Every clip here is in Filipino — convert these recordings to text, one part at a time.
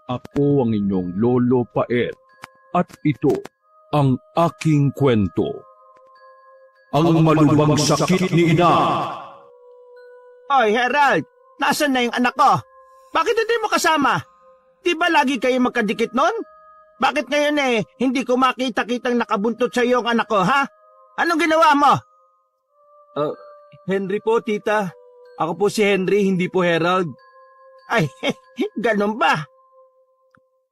Ako ang inyong Lolo Paet at ito ang aking kwento. Ang malubhang sakit ni Ina. Oy, Herald! Nasaan na yung anak ko? Bakit hindi mo kasama? Di ba lagi kayo magkadikit nun? Bakit ngayon hindi ko makita-kitang nakabuntot sa iyo ang anak ko, ha? Anong ginawa mo? Henry po, tita. Ako po si Henry, hindi po Herald. Ay, ganun ba?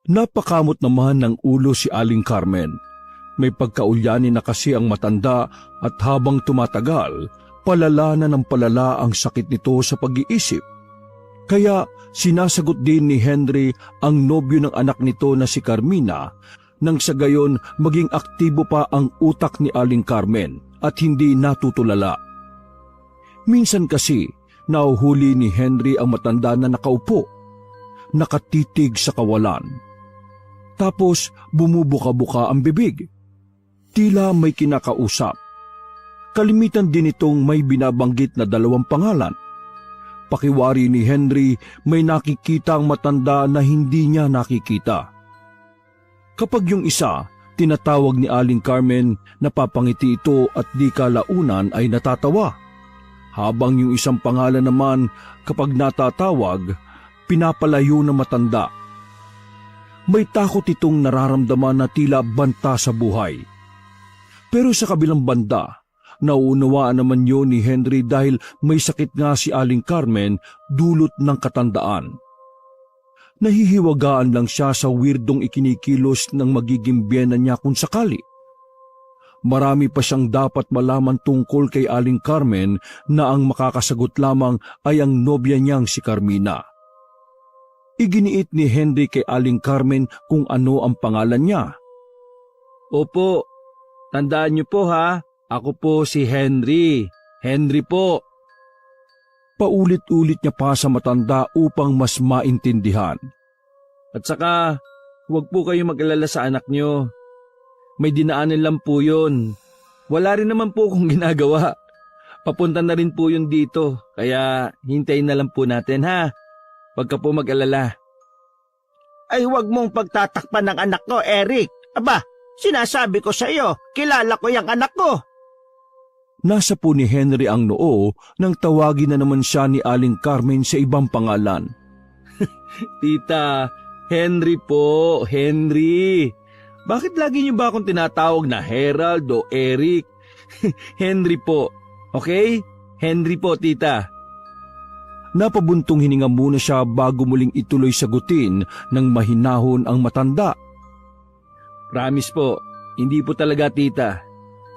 Napakamot naman ng ulo si Aling Carmen. May pagkaulyanin na kasi ang matanda at habang tumatagal, palala na ng palala ang sakit nito sa pag-iisip. Kaya sinasagot din ni Henry ang nobyo ng anak nito na si Carmina nang sa gayon maging aktibo pa ang utak ni Aling Carmen at hindi natutulala. Minsan kasi nauhuli ni Henry ang matanda na nakaupo, nakatitig sa kawalan. Tapos bumubuka-buka ang bibig. Tila may kinakausap. Kalimitan din itong may binabanggit na 2 pangalan. Pakiwari ni Henry, may nakikita ang matanda na hindi niya nakikita. Kapag yung isa, tinatawag ni Aling Carmen, napapangiti ito at di kalaunan ay natatawa. Habang yung isang pangalan naman, kapag natatawag, pinapalayo na matanda. May takot itong nararamdaman na tila banta sa buhay. Pero sa kabilang banda, nauunawaan naman yun ni Henry dahil may sakit nga si Aling Carmen dulot ng katandaan. Nahihiwagaan lang siya sa weirdong ikinikilos ng magiging biyena niya kung sakali. Marami pa siyang dapat malaman tungkol kay Aling Carmen na ang makakasagot lamang ay ang nobya niyang si Carmina. Iginiit ni Henry kay Aling Carmen kung ano ang pangalan niya. Opo, tandaan niyo po ha, ako po si Henry. Henry po. Paulit-ulit niya pa sa matanda upang mas maintindihan. At saka, huwag po kayo mag-alala sa anak niyo. May dinaanan lang po yun. Wala rin naman po akong ginagawa. Papunta na rin po yun dito, kaya hintayin na lang po natin ha. Huwag ka po mag-alala. Ay, huwag mong pagtatakpan ng anak ko, Eric. Aba, sinasabi ko sa iyo, kilala ko yung anak ko. Nasa po ni Henry ang noo nang tawagin na naman siya ni Aling Carmen sa ibang pangalan. Tita, Henry po, Henry. Bakit lagi niyo ba akong tinatawag na Herald o Eric? Henry po, okay? Henry po, tita. Napabuntong hininga muna siya bago muling ituloy sagutin ng mahinahon ang matanda. Promise po, hindi po talaga tita.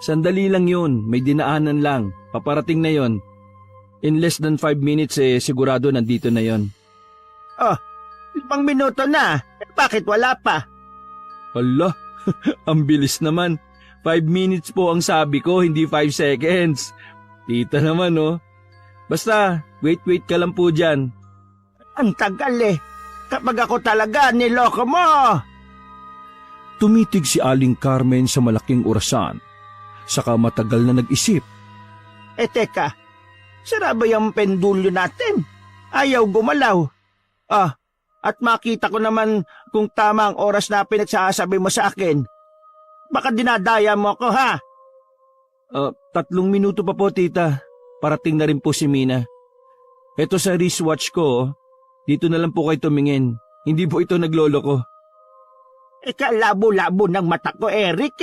Sandali lang yun, may dinaanan lang, paparating na yon. In less than 5 minutes sigurado nandito na yon. Oh, 5 minuto na, bakit wala pa? Hala, ang bilis naman. 5 minutes po ang sabi ko, hindi 5 seconds. Tita naman oh. Basta, wait ka lang po dyan. Ang tagal kapag ako talaga niloko mo. Tumitig si Aling Carmen sa malaking orasan, saka matagal na nag-isip. Teka, sira ba yung pendulyo natin? Ayaw gumalaw. At makita ko naman kung tama ang oras na pinagsasabi mo sa akin. Baka dinadaya mo ako, ha? 3 minuto pa po, tita. Parating na rin po si Mina. Ito sa wristwatch ko, dito na lang po kayo tumingin. Hindi po ito naglolo ko. Kalabo-labo ng mata ko, Eric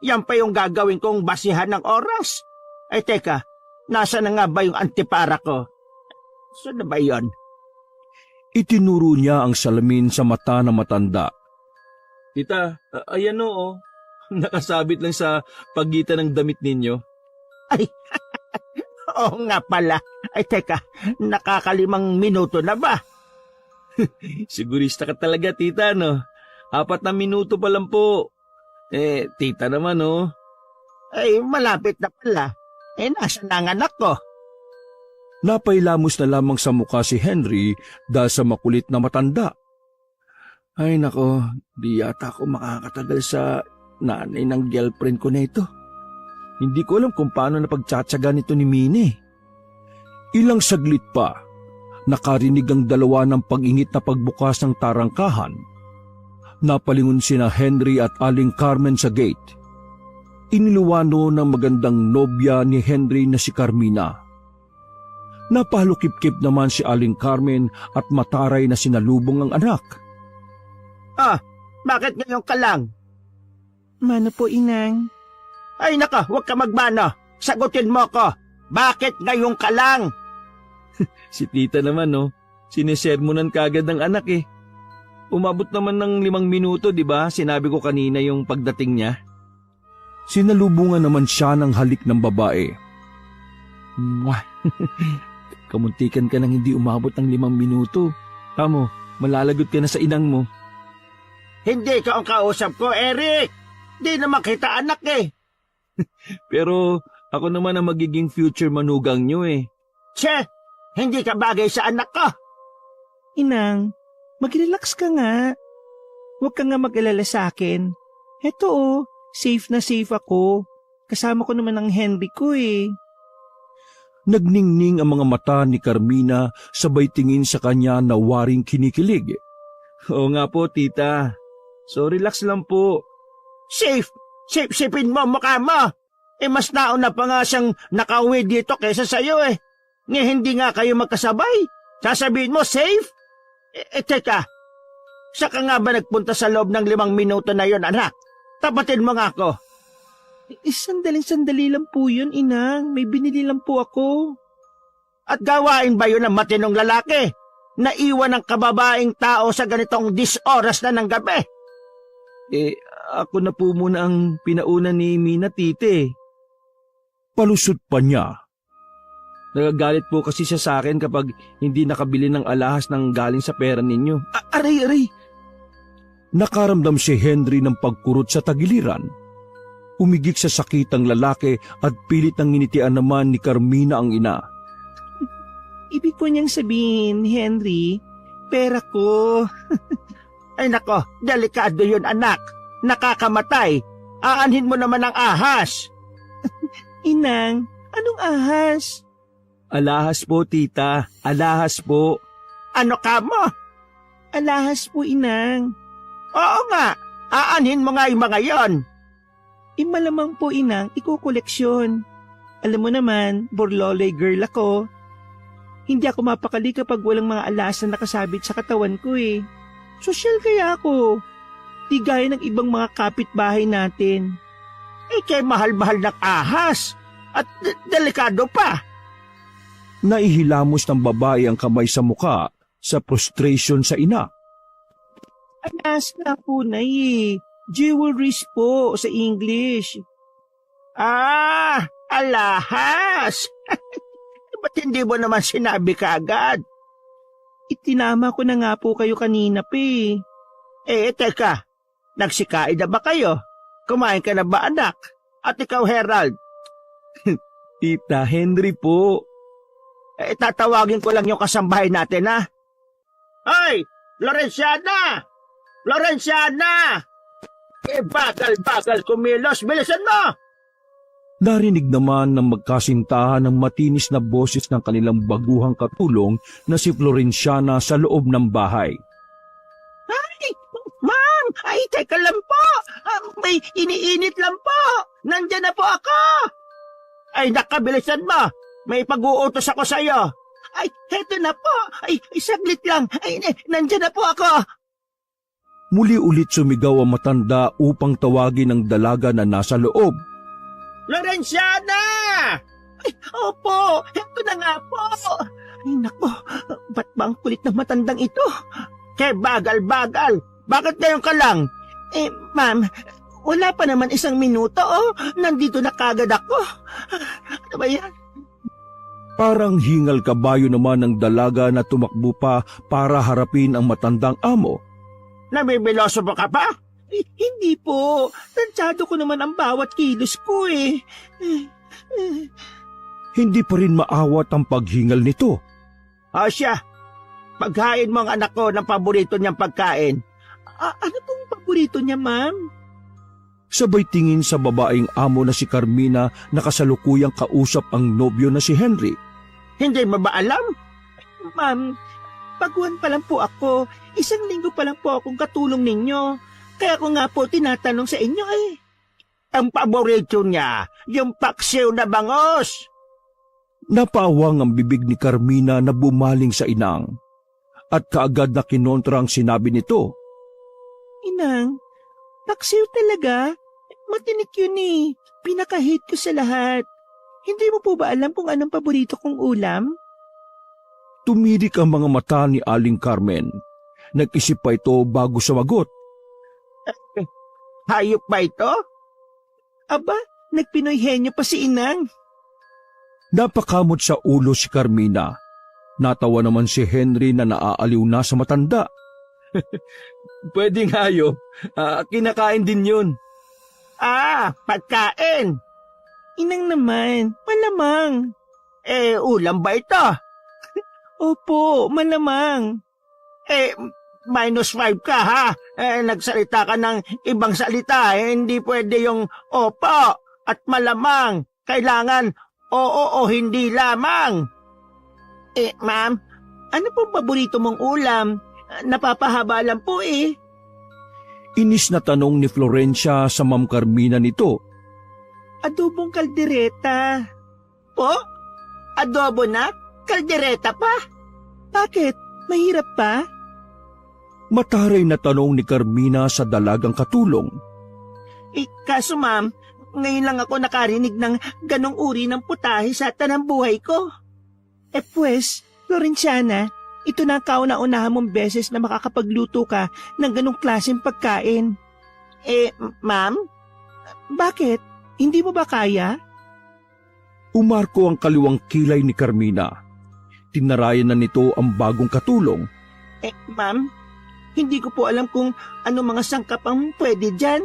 Yan pa yung gagawin kong basihan ng oras. Teka, nasa na nga ba yung antipara ko? Saan na ba yun? Itinuro niya ang salamin sa mata ng matanda. Tita, ayan o. Nakasabit lang sa pagitan ng damit ninyo. Ay, oo nga pala. Teka, nakakalimang minuto na ba? Sigurista ka talaga, tita, no? 4 na minuto pa lang po. Tita naman, oh. Ay, malapit na pala. Nasa na ang anak ko? Napailamos na lamang sa mukha si Henry dahil sa makulit na matanda. Ay nako, di yata ako makakatagal sa nanay ng girlfriend ko na ito. Hindi ko alam kung paano napagtsatsaga nito ni Minnie. Ilang saglit pa, nakarinig ang dalawa ng pag-ingit na pagbukas ng tarangkahan. Napalingon sina Henry at Aling Carmen sa gate. Iniluwano ng magandang nobya ni Henry na si Carmina. Napalukip-kip naman si Aling Carmen at mataray na sinalubong ang anak. Ah, bakit ngayon ka lang? Mano po, inang? Ay naka, huwag ka magmano. Sagutin mo ko. Bakit ngayon ka lang? Si tita naman, no? Sinesermonan kagad ng anak eh. Umabot naman ng 5 minuto, di ba? Sinabi ko kanina yung pagdating niya. Sinalubungan naman siya ng halik ng babae. Mwah! Kamuntikan ka nang hindi umabot ng 5 minuto. Tamo, malalagot ka na sa inang mo. Hindi ka ang kausap ko, Eric. Di naman kita anak eh. Pero ako naman ang magiging future manugang nyo eh. Tse, hindi ka bagay sa anak ko. Inang, mag-relax ka nga. Huwag ka nga mag-alala sa akin. Heto oh, safe na safe ako. Kasama ko naman ang Henry ko eh. Nagningning ang mga mata ni Carmina sabay tingin sa kanya na waring kinikilig. Oo nga po, tita. So relax lang po. Safe! Sipsipin mo mukha mo! Eh mas nauna pa nga siyang nakauwi dito kaysa sa'yo eh. Nga hindi nga kayo magkasabay. Sasabihin mo safe? Teka, saka nga ba nagpunta sa loob ng 5 minuto na yon, anak? Tapatin mo nga ako. Sandaling-sandali lang po yun, inang. May binili lang po ako. At gawain ba yun ng matinong lalaki? Naiwan ng kababaeng tao sa ganitong 10 oras na ng gabi? Eh, ako na po muna ang pinauna ni Mina, tite. Palusot pa niya. Nagagalit po kasi siya sa akin kapag hindi nakabili ng alahas ng galing sa pera ninyo. Aray! Nakaramdam si Henry ng pagkurot sa tagiliran. Umigik sa sakit ang lalaki at pilit ng nginitian naman ni Carmina ang ina. Ibig po niyang sabihin, Henry, pera ko. Ay nako, delikado yun, anak. Nakakamatay. Aanhin mo naman ang ahas. Inang, anong ahas? Alahas po, tita. Alahas po. Ano ka mo? Alahas po, inang. Oo nga, aanhin mo nga yung mga yon. Malamang po, inang, ikukoleksyon. Alam mo naman, borloloy girl ako. Hindi ako mapakali kapag walang mga alahas na nakasabit sa katawan ko eh. Sosyal kaya ako. Di gaya ng ibang mga kapitbahay natin. Eh kay mahal-mahal ng ahas. At delikado pa. Naihilamos ng babae ang kamay sa muka sa frustration sa ina. Alahas na po, nay eh. Jewelries po sa English. Ah, alahas. Ba't hindi mo naman sinabi kaagad? Itinama ko na nga po kayo kanina pa eh. Teka, nagsikain na ba kayo? Kumain ka na ba, anak? At ikaw, Herald? Tita Henry po. Tatawagin ko lang yung kasambahay natin, ha? Hoy! Lorenciana! Lorenciana! Bagal-bagal kumilos. Bilisan mo! Narinig naman ng magkasintahan ng matinis na boses ng kanilang baguhang katulong na si Florenciana sa loob ng bahay. Ay, ma'am! Ay, teka lang po! May iniinit lang po! Nandyan na po ako! Ay, nakabilisan mo! May pag-uutos ako sa'yo! Ay, heto na po! Ay, saglit lang! Ay, nandyan na po ako! Muli ulit sumigaw ang matanda upang tawagin ang dalaga na nasa loob. Lorenciana! Ay, opo! Heto na nga po! Ay, nako! Ba't ba ang kulit ng matandang ito? Kaya bagal-bagal! Bakit ngayon ka lang? Ma'am, wala pa naman 1 minuto, oh! Nandito na kagad ako! Ano ba yan? Parang hingal kabayo naman ang dalaga na tumakbo pa para harapin ang matandang amo. Nabibiloso ba ka pa? Hindi po. Tansyado ko naman ang bawat kilos ko eh. Hindi pa rin maawat ang paghingal nito. O siya, paghain mo ang anak ko ng paborito niyang pagkain. Ano pong paborito niya, ma'am? Sabay tingin sa babaeng amo na si Carmina na kasalukuyang kausap ang nobyo na si Henry. Hindi mo ba alam? Ma'am, baguhan pa lang po ako. 1 linggo pa lang po akong katulong ninyo. Kaya ko nga po tinatanong sa inyo eh. Ang paborito niya, yung paksiw na bangos. Napawang ang bibig ni Carmina na bumaling sa inang at kaagad na kinontra ang sinabi nito. Inang, paksiw talaga? Matinik yun eh. Pinaka-hate ko sa lahat. Hindi mo po ba alam kung anong paborito kong ulam? Tumirik ang mga mata ni Aling Carmen. Nag-isip pa ito bago sumagot. Hayop ba ito? Aba, nagpinoy henyo pa si Inang. Napakamot sa ulo si Carmina. Natawa naman si Henry na naaaliw na sa matanda. Pwedeng hayop. Kinakain din yun. Pagkain. Inang naman, malamang. Ulam ba ito? Opo, malamang. -5 ka ha. Nagsalita ka ng ibang salita. Hindi pwede yung opo at malamang. Kailangan oo o hindi lamang. Ma'am, Ano pong paborito mong ulam? Napapahaba lang po eh. Inis na tanong ni Florencia sa Ma'am Carmina nito. Adobong kaldereta. po? Adobo na? Kaldereta pa? Bakit? Mahirap pa? Mataray na tanong ni Carmina sa dalagang katulong. Kaso ma'am, ngayon lang ako nakarinig ng ganong uri ng putahe sa tanang buhay ko. Pues, Florenciana, ito na ang kauna-unahan mong beses na makakapagluto ka ng ganong klaseng pagkain. Ma'am? Bakit? Hindi mo ba kaya? Umarko ang kaliwang kilay ni Carmina. Tinarayan na nito ang bagong katulong. Ma'am, hindi ko po alam kung ano mga sangkap ang pwede dyan.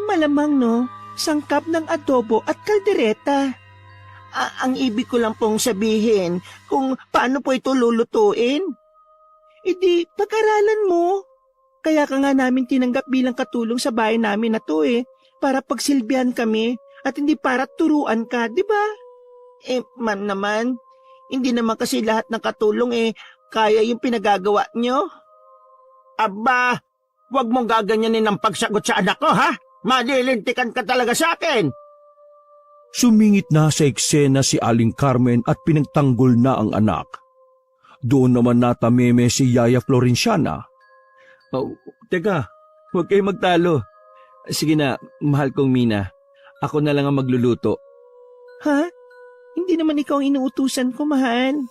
Malamang no, sangkap ng adobo at kaldereta. Ang ibig ko lang pong sabihin kung paano po ito lulutuin. Di, pag-aralan mo. Kaya ka nga namin tinanggap bilang katulong sa bahay namin na to para pagsilbihan kami at hindi para turuan ka, di ba? Ma'am naman, hindi naman kasi lahat ng katulong kaya yung pinagagawa nyo. Aba, wag mong gaganyanin ang pagsagot sa anak ko, ha? Malilintikan ka talaga sa akin. Sumingit na sa eksena si Aling Carmen at pinagtanggol na ang anak. Doon naman natameme si Yaya Florenciana. Teka, huwag kayong magtalo. Sige na, mahal kong Mina. Ako na lang ang magluluto. Ha? Hindi naman ikaw ang inuutusan ko, mahal.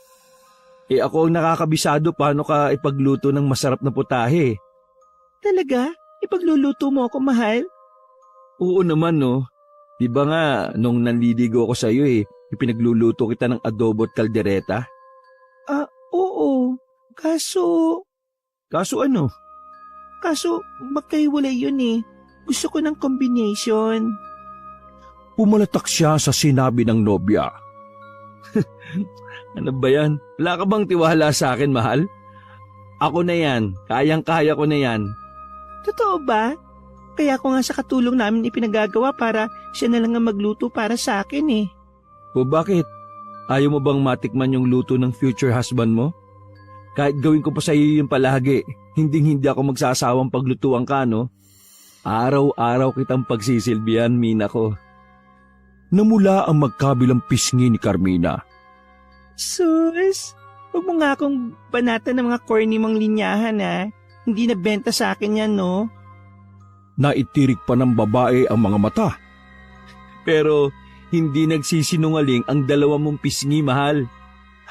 Ako ang nakakabisado paano ka ipagluto ng masarap na putahe. Talaga? Ipagluluto mo ako, mahal? Oo naman no. Di ba nga, nung nanliligo ako sa iyo ipinagluluto kita ng adobo at kaldereta? Oo. Kaso ano? Kaso magkahiwalay yun. Gusto ko ng combination. Pumalatak siya sa sinabi ng nobya. Ano ba yan? Wala ka bang tiwala sa akin, mahal? Ako na yan. Kayang-kaya ko na yan. Totoo ba? Kaya ko nga sa katulong namin ipinagagawa para siya na lang ang magluto para sa akin. O bakit? Ayaw mo bang matikman yung luto ng future husband mo? Kahit gawin ko pa sa iyo yung palagi, hindi ako magsasawang paglutuan ka, no? Araw-araw kitang pagsisilbihan, Mina ko. Namula ang magkabilang pisngi ni Carmina. Sus, huwag mo nga akong banatan ng mga corny mong linyahan Hindi na benta sa akin yan, no? Naitirik pa ng babae ang mga mata. Pero hindi nagsisinungaling ang dalawa mong pisngi, mahal.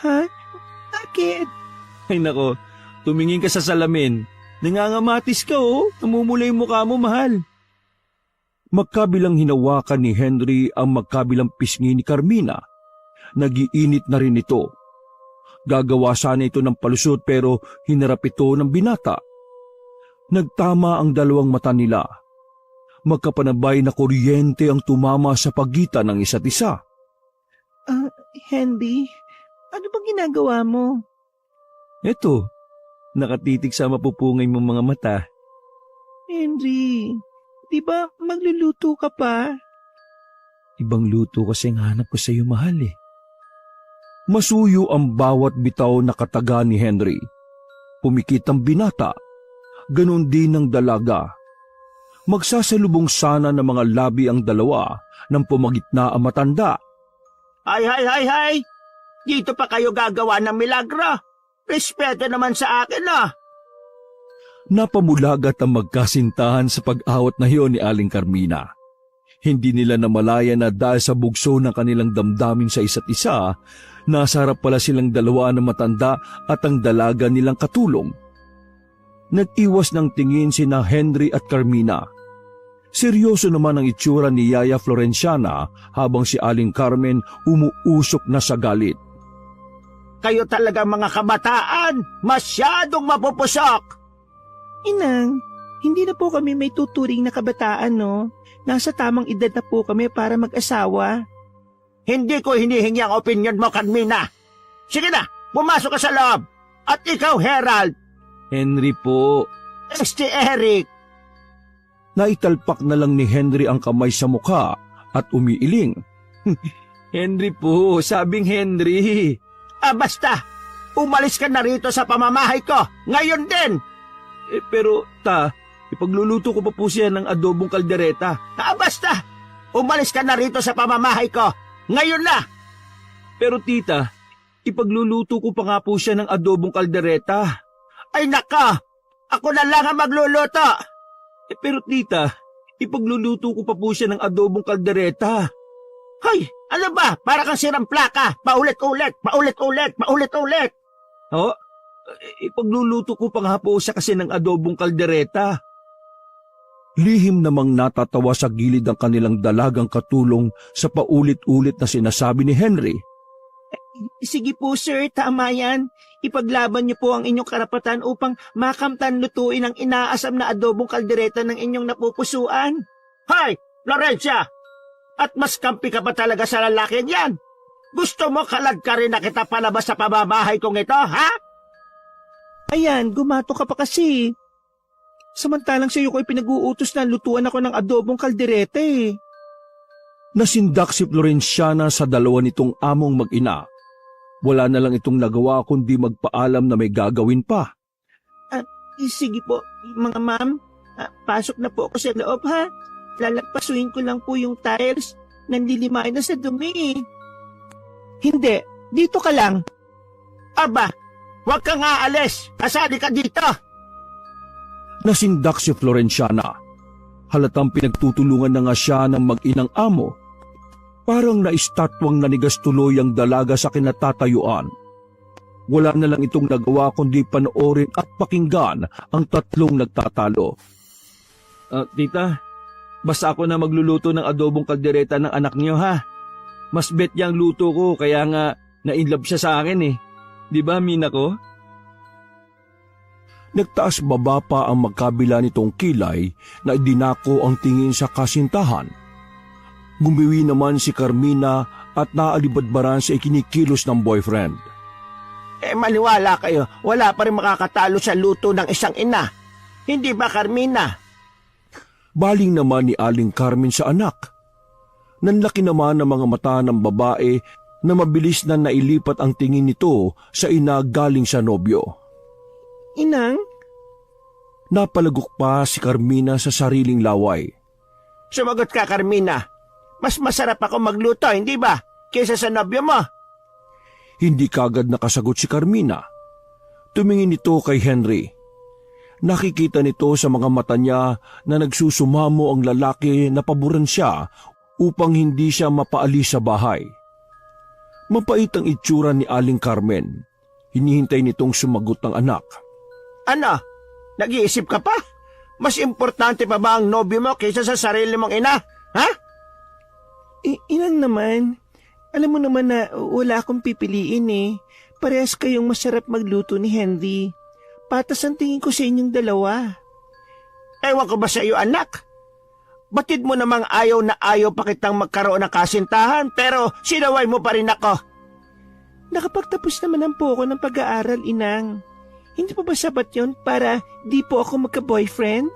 Ha? Bakit? Ay nako, tumingin ka sa salamin. Nangangamatis ka namumula yung mukha mo, mahal. Magkabilang hinawakan ni Henry ang magkabilang pisngi ni Carmina. Nagiinit na rin ito. Gagawa sana ito ng palusot pero hinarap ito ng binata. Nagtama ang dalawang mata nila. Magkapanabay na kuryente ang tumama sa pagitan ng isa't isa. Henry, ano bang ginagawa mo? Eto, nakatitig sa mapupungay mong mga mata. Henry, di ba magluluto ka pa? Ibang luto kasi ang hanap ko sa iyo, mahal Masuyo ang bawat bitaw na kataga ni Henry. Pumikit ang binata, ganun din ang dalaga. Magsasalubong sana ng mga labi ang dalawa nang pumagitna ang matanda. Hay! Dito pa kayo gagawa ng milagro. Respeto naman sa akin, ah. Napamulagat ang magkasintahan sa pag-awat na iyon ni Aling Carmina. Hindi nila namalaya na dahil sa bugso ng kanilang damdamin sa isa't isa, nasa harap pala silang dalawa na matanda at ang dalaga nilang katulong. Nag-iwas ng tingin sina Henry at Carmina. Seryoso naman ang itsura ni Yaya Florenciana habang si Aling Carmen umuusok na sa galit. Kayo talaga mga kabataan, masyadong mapupusok. Inang, hindi na po kami may tuturing na kabataan, no? Nasa tamang edad na po kami para mag-asawa. Hindi ko hinihingi ang opinion mo, Carmina. Sige na, pumasok ka sa loob. At ikaw, Herald. Henry po. Eric. Naitalpak na lang ni Henry ang kamay sa mukha at umiiling. Henry po, sabing Henry. Basta, umalis ka na rito sa pamamahay ko. Ngayon din. Pero ipagluluto ko pa po siya ng adobong kaldereta. Basta, umalis ka na rito sa pamamahay ko. Ngayon na. Pero tita, ipagluluto ko pa nga po siya ng adobong kaldereta. Ay naka, ako na lang ang magluluto. Pero tita, ipagluluto ko pa po siya ng adobong kaldereta. Hay, ano ba? Para kang sirang plaka. Paulit-ulit. Oh, ipagluluto ko pa nga po siya kasi ng adobong kaldereta. Lihim namang natatawa sa gilid ang kanilang dalagang katulong sa paulit-ulit na sinasabi ni Henry. Sige po sir, tama yan. Ipaglaban niyo po ang inyong karapatan upang makamtan lutuin ang inaasam na adobong kaldereta ng inyong napupusuan. Hay, Florencia! At mas kampi ka pa talaga sa lalaking yan. Gusto mo kalag ka rin na kita palabas sa pamamahay kong ito, ha? Ayan, gumato ka pa kasi. Samantalang sa iyo ko pinag-uutos na lutuan ako ng adobong kaldereta eh. Nasindak si Florenciana sa dalawa nitong among mag-ina. Wala na lang itong nagawa kundi magpaalam na may gagawin pa. Sige po, mga ma'am. Pasok na po ako sa loob ha. Lalagpasuhin ko lang po yung tiles. Nanlilimain na sa dumi eh. Hindi, dito ka lang. Aba, huwag kang aalis. Kasali ka dito. Nasindak si Florenciana. Halatang pinagtutulungan na nga siya ng mag-inang amo. Parang naistatwang nanigas tuloy ang dalaga sa kinatatayuan. Wala na lang itong nagawa kundi panoorin at pakinggan ang tatlong nagtatalo. Tita, basta ako na magluluto ng adobong kaldereta ng anak niyo ha. Mas bet yang luto ko kaya nga na-inlove siya sa akin eh. Di ba, Mina ko? Nagtaas baba pa ang magkabila nitong kilay na idinako ang tingin sa kasintahan. Gumiwi naman si Carmina at naalibadbaran sa ikinikilos ng boyfriend. Maniwala kayo, wala pa rin makakatalo sa luto ng isang ina. Hindi ba, Carmina? Baling naman ni Aling Carmen sa anak. Nanlaki naman ang mga mata ng babae na mabilis na nailipat ang tingin nito sa ina galing sa nobyo. Inang? Napalagok pa si Carmina sa sariling laway. Sumagot ka, Carmina. Mas masarap ako magluto, hindi ba? Kaysa sa nobyo mo. Hindi kagad nakasagot si Carmina. Tumingin ito kay Henry. Nakikita nito sa mga mata niya na nagsusumamo ang lalaki na paboran siya upang hindi siya mapaalis sa bahay. Mapait ang itsura ni Aling Carmen. Hinihintay nitong sumagot ng anak. Ano? Nag-iisip ka pa? Mas importante pa ba ang nobyo mo kaysa sa sarili mong ina? Ha? Inang naman, alam mo naman na wala akong pipiliin eh. Parehas kayong masarap magluto ni Henry. Patas ang tingin ko sa inyong dalawa. Ewan ko ba sa iyo, anak? Batid mo namang ayaw na ayaw pa kitang magkaroon ng kasintahan pero sinaway mo pa rin ako. Nakapagtapos naman ang po ako ng pag-aaral, Inang. Hindi pa ba sapat yun para di po ako magka-boyfriend?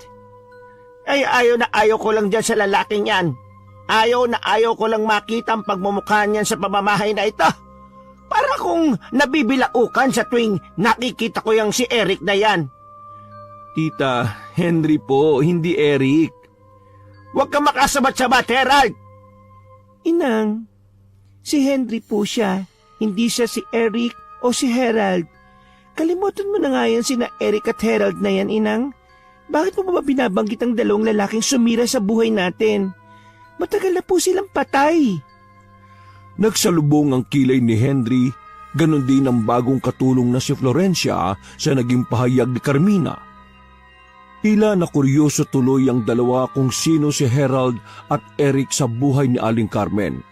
Ay ayaw na ayaw ko lang dyan sa lalaking yan. Ayaw na ayaw ko lang makita ang pagmumukha niyan sa pamamahay na ito. Para kung nabibilaukan sa tuwing nakikita ko yung si Eric na yan. Tita, Henry po, hindi Eric. Huwag kang makasabat-sabat, Herald! Inang, si Henry po siya. Hindi siya si Eric o si Herald. Kalimutan mo na nga yan sina Eric at Herald na yan, Inang. Bakit mo ba binabanggit ang dalawang lalaking sumira sa buhay natin? Matagal na po silang patay. Nagsalubong ang kilay ni Henry, ganon din ang bagong katulong na si Florencia sa naging pahayag ni Carmina. Tila na kuryoso tuloy ang dalawa kung sino si Herald at Eric sa buhay ni Aling Carmen.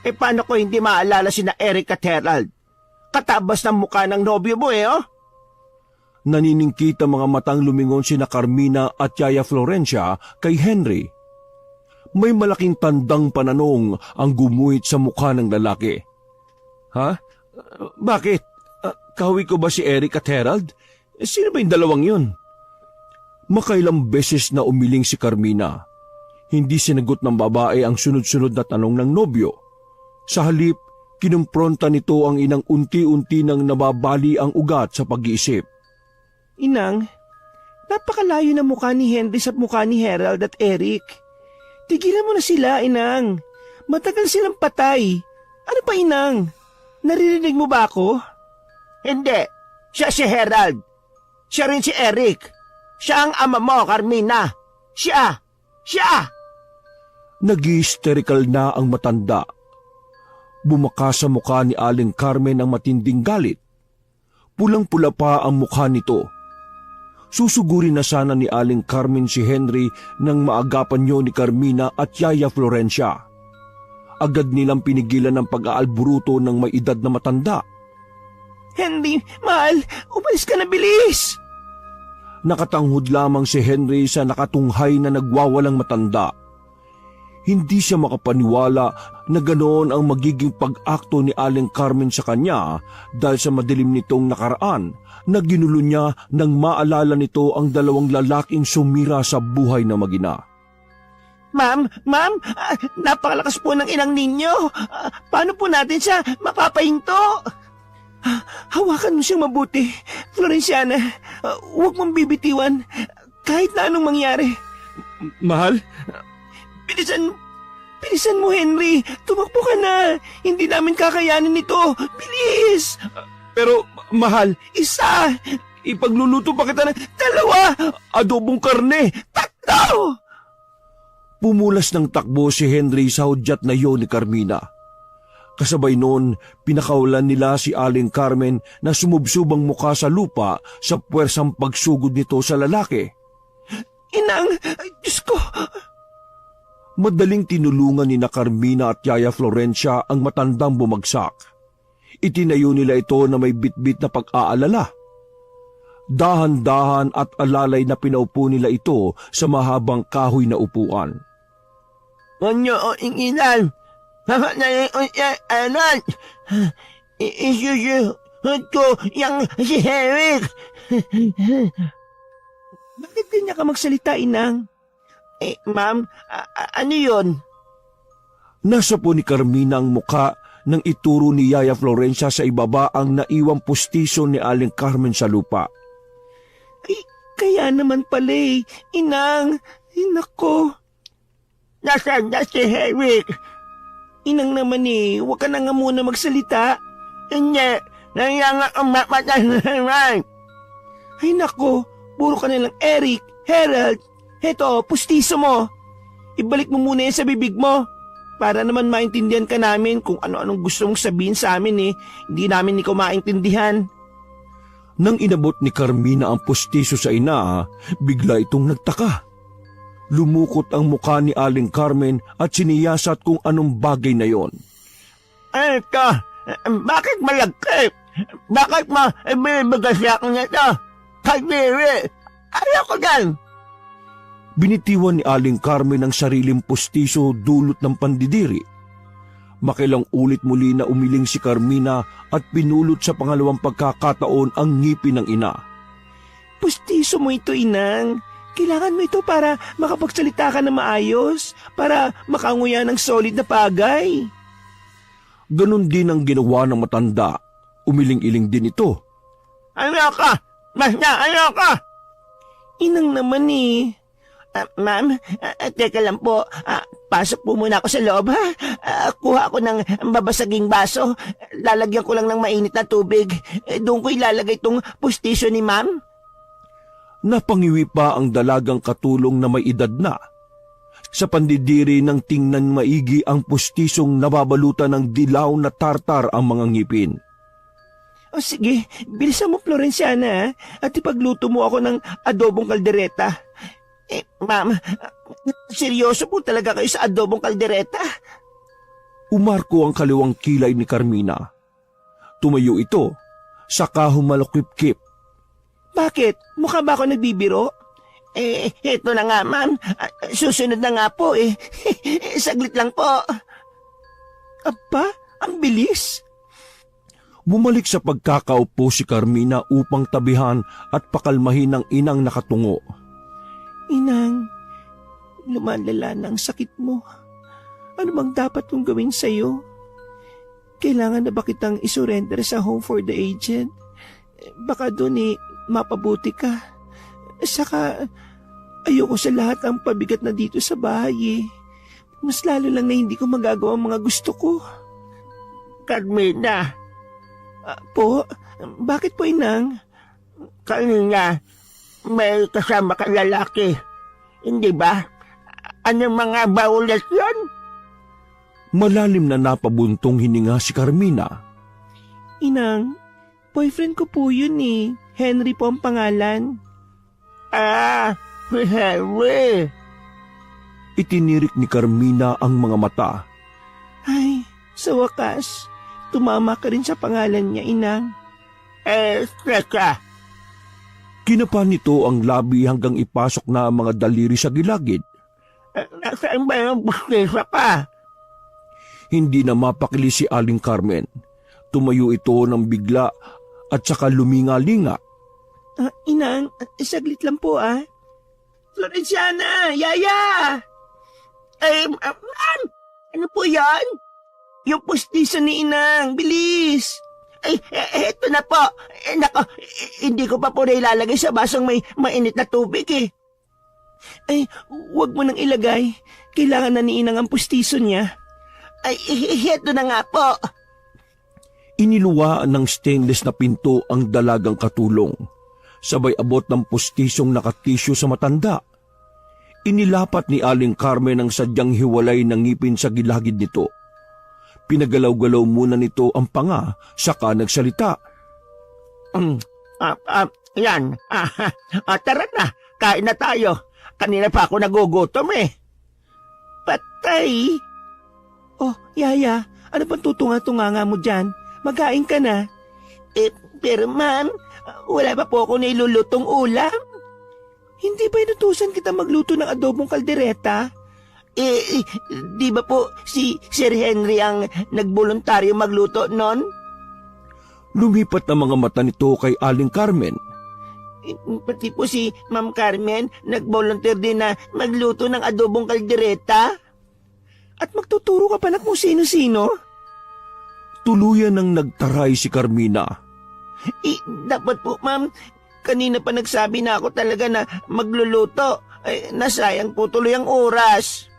Paano ko hindi maalala sina Eric at Herald? Katabas ng mukha ng nobyo mo oh. Naniningkit ang mga matang lumingon sina Carmina at Yaya Florencia kay Henry. May malaking tandang pananong ang gumuhit sa mukha ng lalaki. Ha? Bakit? Kawi ko ba si Eric at Herald? Sino ba yung dalawang yun? Makailang beses na umiling si Carmina. Hindi sinagot ng babae ang sunod-sunod na tanong ng nobyo. Sa halip, kinumpronta nito ang inang unti-unti nang nababali ang ugat sa pag-iisip. Inang, napakalayo ng mukha ni Henry sa mukha ni Herald at Eric. Tigilan mo na sila, Inang. Matagal silang patay. Ano pa, Inang? Naririnig mo ba ako? Hindi. Siya si Herald. Siya rin si Eric. Siya ang ama mo, Carmina. Siya! Nag-hysterical na ang matanda. Bumaka sa mukha ni Aling Carmen ang matinding galit. Pulang-pula pa ang mukha nito. Susugurin na sana ni Aling Carmen si Henry nang maagapan niyo ni Carmina at Yaya Florencia. Agad nilang pinigilan ang pag-aalburuto ng may edad na matanda. Henry, mahal, umalis ka na bilis! Nakatanghod lamang si Henry sa nakatunghay na nagwawalang matanda. Hindi siya makapaniwala na ganoon ang magiging pag-akto ni Aling Carmen sa kanya dahil sa madilim nitong nakaraan na ginulo niya nang maalala nito ang dalawang lalaking sumira sa buhay na magina. Ma'am, napakalakas po ng inang ninyo. Paano po natin siya mapapahinto? Hawakan mo siyang mabuti, Florenciana. Huwag mong bibitiwan kahit na anong mangyari. Mahal? Bilisan mo, Henry. Tumakbo ka na. Hindi namin kakayanin ito. Bilis! Pero, mahal, Isa! ipagluluto pa kita ng... Dalawa! adobong karne! Tatlo! Pumulas ng takbo si Henry sa hudyat na iyon ni Carmina. Kasabay noon, pinakawalan nila si Aling Carmen na sumubsubang mukha sa lupa sa puwersang pagsugod nito sa lalaki. Inang! Diyos ko! Madaling tinulungan ni na Carmina at Yaya Florencia ang matandang bumagsak. Itinayo nila ito na may bitbit na pag-aalala. Dahan-dahan at alalay na pinaupo nila ito sa mahabang kahoy na upuan. Onyo o ingilan. Hama na yung anan. Isusuhod ko yung si Eric. Bakit ganyan ka magsalita, Inang? Ma'am, ano yun? Nasa po ni Carmina ang muka nang ituro ni Yaya Florencia sa ibaba ang naiwang pustiso ni Aling Carmen sa lupa. Ay, kaya naman pala Inang. Nako. Nasaan na si Eric? Inang naman huwag ka na nga muna magsalita. Hindi, nangyanga ang mamatay naman. Ay nako, puro ka nilang Eric, Herald. Heto, pustiso mo. Ibalik mo muna yan sa bibig mo. Para naman maintindihan ka namin kung ano-anong gusto mong sabihin sa amin Hindi namin ikaw maintindihan. Nang inabot ni Carmina ang pustiso sa ina, bigla itong nagtaka. Lumukot ang mukha ni Aling Carmen at siniyasat kung anong bagay na yon. Ito, bakit malagkip? Bakit mabibigas ako nito? Kadiri, ayaw ko dyan. Binitiwan ni Aling Carmen ang sariling pustiso dulot ng pandidiri. Makilang ulit muli na umiling si Carmina at pinulot sa pangalawang pagkakataon ang ngipin ng ina. Pustiso mo ito, Inang. Kailangan mo ito para makapagsalita ka na maayos, para makanguya ng solid na pagay. Ganon din ang ginawa ng matanda. Umiling-iling din ito. Ayoko! Ayoko! Inang naman eh. Ma'am, teka lang po. Pasok po muna ako sa loob, ha? Kuha ako ng babasaging baso. Lalagyan ko lang ng mainit na tubig. Doon ko ilalagay itong pustisyo ni ma'am. Napangiwi pa ang dalagang katulong na may edad na. Sa pandidiri ng tingnan maigi ang pustisong nababalutan ng dilaw na tartar ang mga ngipin. O sige, bilisan mo Florenciana ha? At ipagluto mo ako ng adobong kaldereta. Ma'am, seryoso po talaga kayo sa adobong kaldereta? Umarko ang kaliwang kilay ni Carmina. Tumayo ito, saka humalukip-kip. Bakit? Mukha ba ako nagbibiro? Eto na nga ma'am. Susunod na nga po eh. Saglit lang po. Aba, ang bilis. Bumalik sa pagkakaupo si Carmina upang tabihan at pakalmahin ang inang nakatungo. Inang, lumalala na ang sakit mo. Ano bang dapat kong gawin sa'yo? Kailangan na ba kitang isurrender sa home for the aged? Baka doon mapabuti ka. Saka, ayoko sa lahat ang pabigat na dito sa bahay eh. Mas lalo lang na hindi ko magagawa ang mga gusto ko. Carmina, Po, bakit po inang? kanina may kasama kang lalaki. Hindi ba? Anong mga baulat yan? Malalim na napabuntong hininga si Carmina. Inang, boyfriend ko po yun eh. Henry po ang pangalan. Si Henry. Itinirik ni Carmina ang mga mata. Ay, sa wakas, tumama ka rin sa pangalan niya, inang. Teka. Kinapa nito ang labi hanggang ipasok na ang mga daliri sa gilagid. Nasaan ba yung bustisa pa? Hindi na mapakili si Aling Carmen. Tumayo ito ng bigla at saka luminga-linga. Inang, saglit lang po ah. Florenciana! Yaya! Ma'am! Ano po yan? Yung pustiso ni Inang, bilis! Eto na po. Nako, hindi ko pa po nailalagay sa basong may mainit na tubig eh. Ay, wag mo nang ilagay. Kailangan na ni Inang ang pustiso niya. Eto na nga po. Iniluwaan ng stainless na pinto ang dalagang katulong. Sabay abot ng pustisong nakatisyo sa matanda. Inilapat ni Aling Carmen ang sadyang hiwalay ng ngipin sa gilagid nito. Pinagalaw-galaw muna nito ang panga, saka nagsalita. Yan. Tara na, kain na tayo. Kanina pa ako nagugutom eh. Patay! Oh, Yaya, ano bang tutunga-tunganga mo dyan? Magkain ka na. Pero ma'am, wala pa po ako nilulutong ulam. Hindi ba inutusan kita magluto ng adobong kaldereta? Di ba po si Sir Henry ang nagboluntaryo magluto nun? Lumipat ang mga mata nito kay Aling Carmen. Pati po si Ma'am Carmen nagbolunteer din na magluto ng adobong kaldereta. At magtuturo ka pa na kung sino-sino? Tuluyan ng nagtaray si Carmina. Dapat po ma'am, kanina pa nagsabi na ako talaga na magluluto. Nasayang po tuloy ang oras.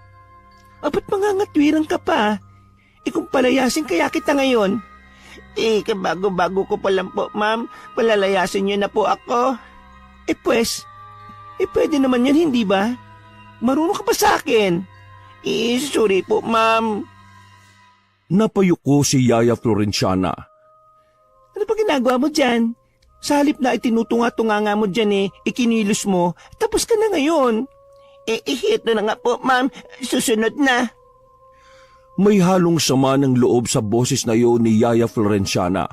Ba't mangangatwirang ka pa? Kung palayasin kaya kita ngayon? Kabago-bago ko pa lang po, ma'am. Palalayasin niyo na po ako. Pwede naman yan, hindi ba? Marunong ka pa sa akin. Sorry po, ma'am. Napayuko si Yaya Florenciana. Ano pa ginagawa mo dyan? Sa halip na itinutunga-tunga nga mo dyan ikinilos mo, tapos ka na ngayon. Ito na nga po, ma'am. Susunod na. May halong sama ng loob sa boses na yun ni Yaya Florenciana.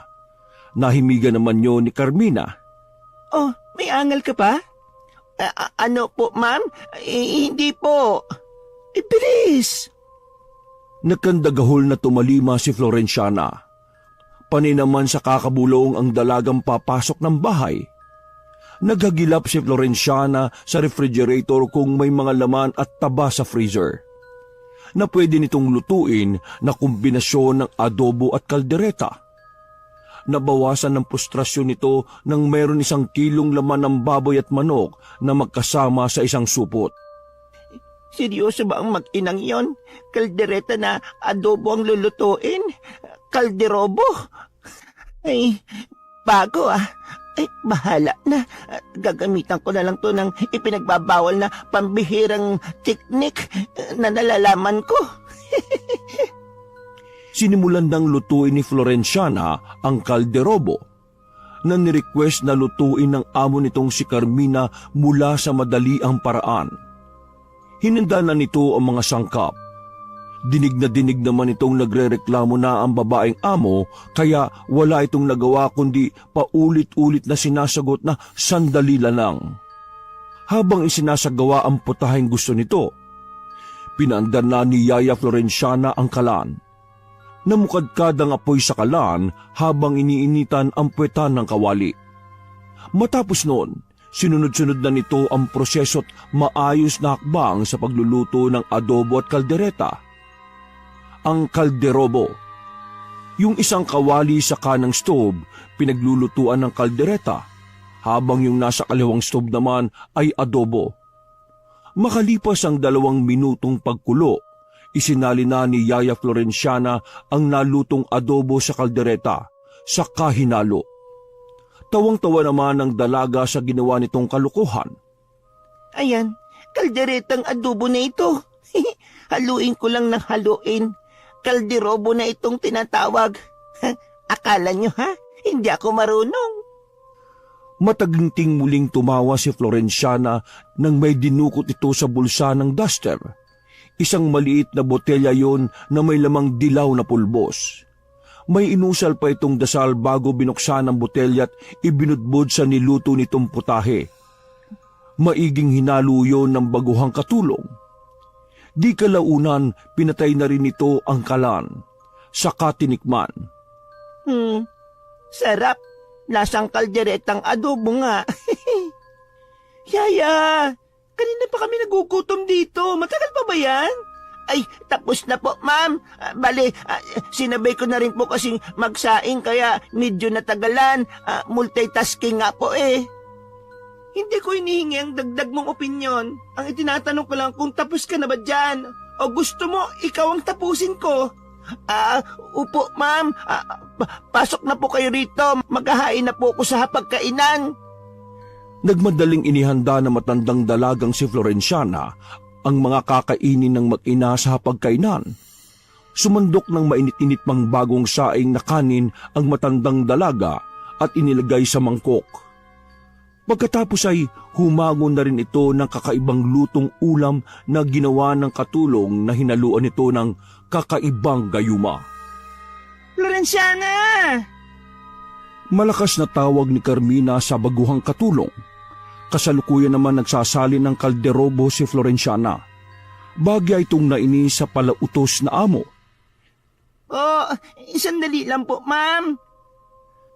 Nahimigan naman yun ni Carmina. Oh, may angal ka pa? Ano po, ma'am? Hindi po. Bilis! Nakandagahol na tumalima si Florenciana. Panay naman sa kakabulong ang dalagang papasok ng bahay. Naghagilap si Florenciana sa refrigerator kung may mga laman at taba sa freezer. na pwede nitong lutuin na kombinasyon ng adobo at kaldereta. Nabawasan ng frustrasyon nito nang mayroon 1 kilong laman ng baboy at manok na magkasama sa isang supot. Seryoso ba ang mag-inang yon? Kaldereta na adobo ang lulutuin? Kalderobo? Ay, bago ah. Ay, bahala na. Gagamitan ko na lang to ng ipinagbabawal na pambihirang teknik na nalalaman ko. Sinimulan ng lutuin ni Florenciana ang kalderobo na nirequest na lutuin ng amo nitong si Carmina mula sa madaliang paraan. Hinanda na nito ang mga sangkap. Dinig na dinig naman itong nagrereklamo na ang babaeng amo kaya wala itong nagawa kundi paulit-ulit na sinasagot na sandali lang. Habang isinasagawa ang putaheng gusto nito, pinaandar na ni Yaya Florenciana ang kalan. Namukadkad ang apoy sa kalan habang iniinitan ang puwetan ng kawali. Matapos noon, sinunod-sunod na nito ang proseso't maayos na hakbang sa pagluluto ng adobo at kaldereta. Ang kalderobo. Yung isang kawali sa kanang stove, pinaglulutuan ng kaldereta, habang yung nasa kaliwang stove naman ay adobo. Makalipas ang 2 minutong pagkulo, isinali na ni Yaya Florenciana ang nalutong adobo sa kaldereta, sa kahinalo. Tawang-tawa naman ang dalaga sa ginawa nitong kalukuhan. Ayan, kalderetang adobo na ito. Haluin ko lang ng haluin. Kalderobo na itong tinatawag. Akala nyo ha? Hindi ako marunong. Mataginting muling tumawa si Florenciana nang may dinukot ito sa bulsa ng duster. Isang maliit na botelya yon na may lamang dilaw na pulbos. May inusal pa itong dasal bago binuksan ang botelya at ibinudbod sa niluto nitong putahe. Maiging hinalo yon ng baguhang katulong. Di kalaunan, pinatay na rin ito ang kalan. Saka tinikman. Sarap. Lasang kalderetang adobo nga. Yaya, kanina pa kami nagugutom dito. Matagal pa ba yan? Ay, tapos na po, ma'am. Bale, sinabay ko na rin po kasing magsaing kaya medyo natagalan. Multitasking nga po eh. Hindi ko hinihingi ang dagdag mong opinyon. Ang itinatanong ko lang kung tapos ka na ba dyan? O gusto mo, ikaw ang tapusin ko? Upo, ma'am. Pasok na po kayo rito. Maghahain na po ako sa hapagkainan. Nagmadaling inihanda na matandang dalagang si Florenciana ang mga kakainin ng mag-ina sa hapagkainan. Sumandok ng mainit-init pang bagong saing na kanin ang matandang dalaga at inilagay sa mangkok. Pagkatapos ay humangon na rin ito ng kakaibang lutong ulam na ginawa ng katulong na hinaluan ito ng kakaibang gayuma. Florenciana! Malakas na tawag ni Carmina sa baguhang katulong. Kasalukuyan naman nagsasalin ng kalderobo si Florenciana. Bagay itong nainis sa palautos na amo. Sandali lang po, ma'am.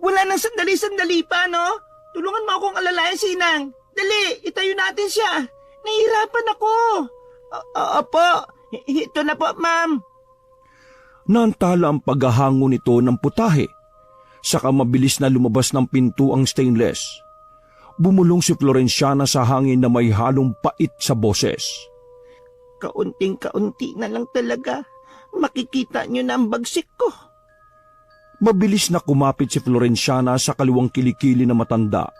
Wala nang sandali-sandali pa, no? Tulungan mo akong alalayan, Sinang. Dali, itayo natin siya. Nahihirapan ako. Opo, ito na po, ma'am. Naantala ang paghahango nito ng putahe. Saka mabilis na lumabas ng pinto ang stainless. Bumulong si Florenciana sa hangin na may halong pait sa boses. Kaunting-kaunti na lang talaga. Makikita niyo na ang bagsik ko. Mabilis na kumapit si Florenciana sa kaliwang kilikili na matanda.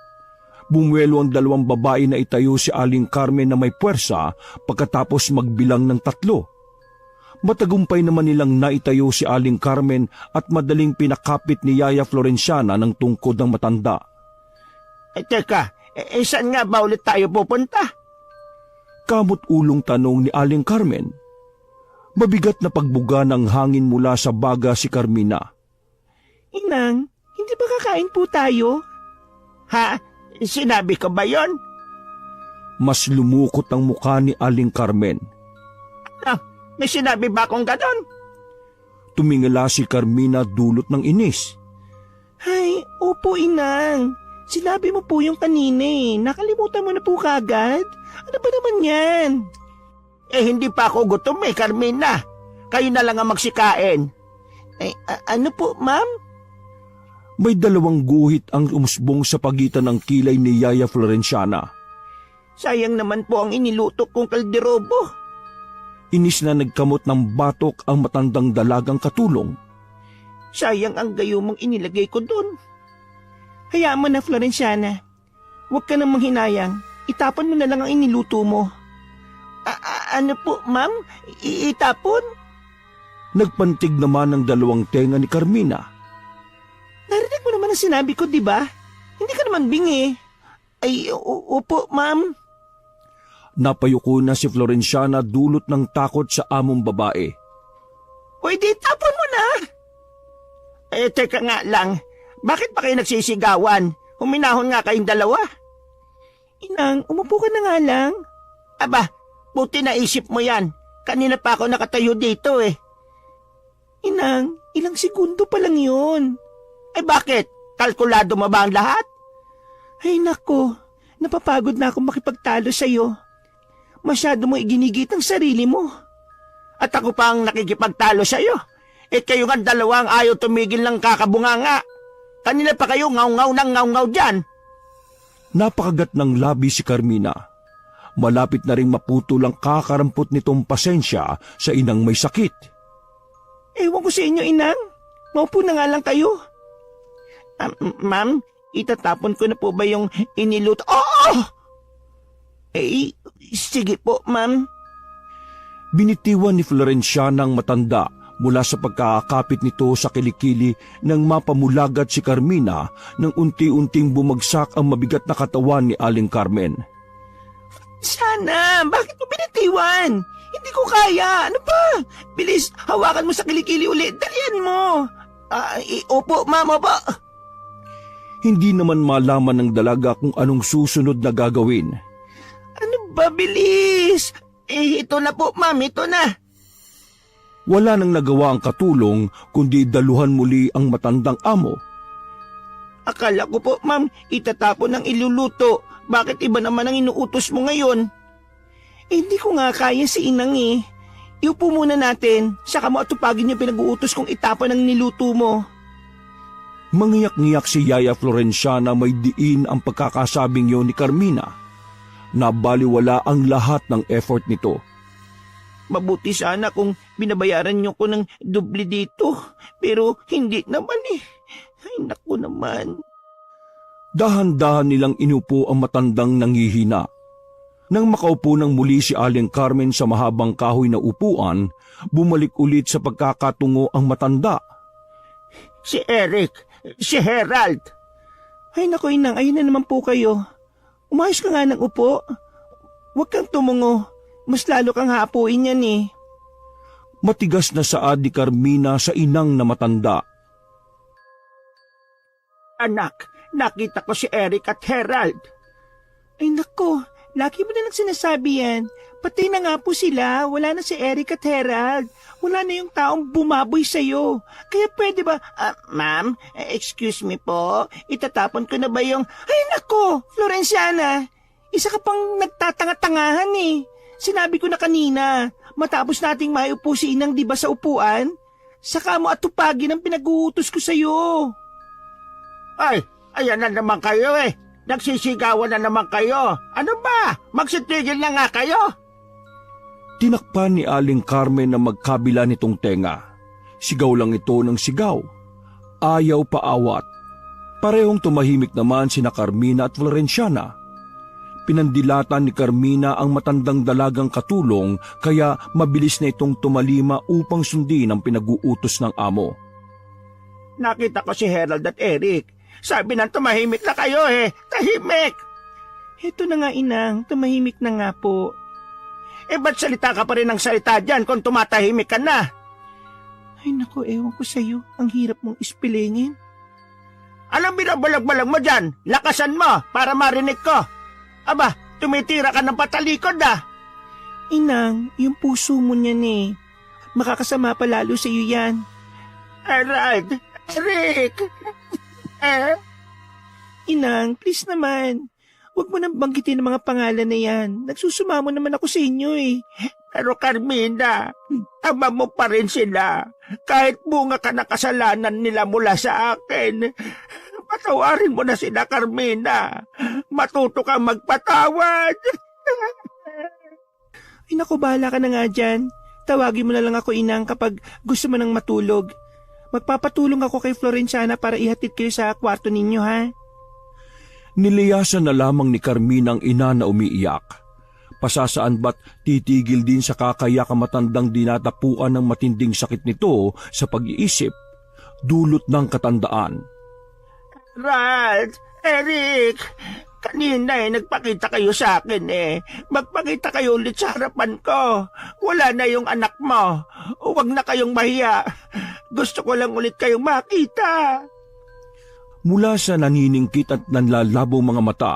Bumuelo ang 2 babae na itayo si Aling Carmen na may puwersa pagkatapos magbilang ng 3. Matagumpay naman nilang naitayo si Aling Carmen at madaling pinakapit ni Yaya Florenciana ng tungkod ng matanda. Teka, saan nga ba ulit tayo pupunta? Kamot-ulong tanong ni Aling Carmen. Mabigat na pagbuga ng hangin mula sa baga si Carmina. Inang, hindi ba kakain po tayo? Ha? Sinabi ko ba yon? Mas lumukot ang mukha ni Aling Carmen. May sinabi ba akong ganon? Tumingala si Carmina dulot ng inis. Ay, opo inang. Sinabi mo po yung kanina eh. Nakalimutan mo na po kagad. Ano ba naman yan? Hindi pa ako gutom Carmina. Kayo na lang ang magsikain. Ano po, ma'am? May dalawang guhit ang umusbong sa pagitan ng kilay ni Yaya Florenciana. Sayang naman po ang iniluto kong kalderobo. Inis na nagkamot ng batok ang matandang dalagang katulong. Sayang ang gayumang inilagay ko doon. Hayaan mo na, Florenciana. Huwag ka nang manghinayang. Itapon mo na lang ang iniluto mo. Ano po, ma'am? Itapon? Nagpantig naman ang dalawang tenga ni Carmina. Narinig mo naman ang sinabi ko, di ba? Hindi ka naman bingi. Opo, ma'am. Napayuko na si Florenciana dulot ng takot sa among babae. Pwede itapon mo na. Teka nga lang. Bakit pa kayo nagsisigawan? Huminahon nga kayong dalawa. Inang, umupo ka na nga lang. Aba, buti naisip mo yan. Kanina pa ako nakatayo dito Inang, ilang segundo pa lang yun. Bakit? Kalkulado mo ba ang lahat? Ay nako, napapagod na akong makipagtalo sa'yo. Masyado mo iginigit ang sarili mo. At ako pa ang nakikipagtalo sa'yo. Kayo nga dalawang ayaw tumigil ng kakabunganga. Kanina pa kayo ngaw-ngaw ng ngaw-ngaw dyan. Napakagat ng labi si Carmina. Malapit na ring maputol ang kakarampot nitong pasensya sa inang may sakit. Ewan ko sa inyo, Inang. Maupo na nga lang kayo. Ma'am, itatapon ko na po ba yung iniluto? Oo! Sige po, ma'am. Binitiwan ni Florenciana ang matanda mula sa pagkakapit nito sa kilikili nang mapamulagat si Carmina nang unti-unting bumagsak ang mabigat na katawan ni Aling Carmen. Sana, bakit mo binitiwan? Hindi ko kaya. Ano pa? Bilis, hawakan mo sa kilikili ulit. Dalian mo. Opo, ma'am, opo. Hindi naman malaman ng dalaga kung anong susunod na gagawin. Ano ba, bilis? Ito na po, ma'am, ito na. Wala nang nagawa ang katulong kundi daluhan muli ang matandang amo. Akala ko po, ma'am, itatapon ang iluluto. Bakit iba naman ang inuutos mo ngayon? Hindi ko nga kaya si Inang Iupo muna natin, saka mo atupagin yung pinag-uutos kong itapon ang niluto mo. Mangiyak-ngiyak si Yaya Florenciana may diin ang pagkakasabing yun ni Carmina. Nabaliwala ang lahat ng effort nito. Mabuti sana kung binabayaran niyo ko ng doble dito. Pero hindi naman Ay naku naman. Dahan-dahan nilang inupo ang matandang nanghihina. Nang makaupo ng muli si Aling Carmen sa mahabang kahoy na upuan, bumalik ulit sa pagkakatungo ang matanda. Si Eric, si Herald. Ay naku, Inang, ayun na naman po kayo. Umayos ka nga ng upo. Huwag kang tumungo. Mas lalo kang hapuin yan Matigas na saad ni Carmina sa inang na matanda. Anak, nakita ko si Eric at Herald. Ay nako, lagi mo na lang sinasabi yan. Patay na nga po sila. Wala na si Eric at Herald. Wala na yung taong bumaboy sa'yo. Kaya pwede ba... Ma'am, excuse me po. Itatapon ko na ba yung... Ay nako, Florenciana. Isa ka pang nagtatanga-tangahan Sinabi ko na kanina, matapos nating maiupo si Inang di ba sa upuan, saka mo atupagin ang pinag-uutos ko sa'yo. Ay, ayan na naman kayo Nagsisigawan na naman kayo. Ano ba? Magsitigil na nga kayo. Tinakpan ni Aling Carmen na magkabila nitong tenga. Sigaw lang ito ng sigaw. Ayaw paawat. Parehong tumahimik naman sina Carmina at Florenciana. Pinandilatan ni Carmina ang matandang dalagang katulong kaya mabilis na itong tumalima upang sundin ang pinag-uutos ng amo. Nakita ko si Herald at Eric. Sabi nang tumahimik na kayo Tahimik! Heto na nga, Inang. Tumahimik na nga po. Ba't salita ka pa rin ng salita dyan kung tumatahimik ka na? Ay naku, ewan ko sa'yo. Ang hirap mong ispilingin. Anong binabalag-balag mo dyan? Lakasan mo para marinig ko. Aba, tumitira ka ng patalikod Inang, yung puso mo niyan Makakasama pa lalo sa'yo yan. Herald! Eric! Inang, please naman. Huwag mo nang banggitin ang mga pangalan na yan. Nagsusumamo naman ako sa inyo Pero Carmina, ama mo pa rin sila. Kahit bunga ka na kasalanan nila mula sa akin. Patawarin mo na sila, Carmina. Matuto kang magpatawad. Ay naku, bahala ka na nga dyan. Tawagin mo na lang ako, inang, kapag gusto mo nang matulog. Magpapatulong ako kay Florenciana para ihatid kayo sa kwarto ninyo, ha? Niliyasan na lamang ni Carmina ang ina na umiiyak. Pasasaan ba't titigil din sa kakayak ang matandang dinatapuan ng matinding sakit nito sa pag-iisip, dulot ng katandaan. Ralph, Eric, kanina nagpakita kayo sa akin Magpakita kayo ulit sa harapan ko. Wala na yung anak mo. Huwag na kayong mahiya. Gusto ko lang ulit kayong makita. Mula sa naniningkit at nanlalabong mga mata,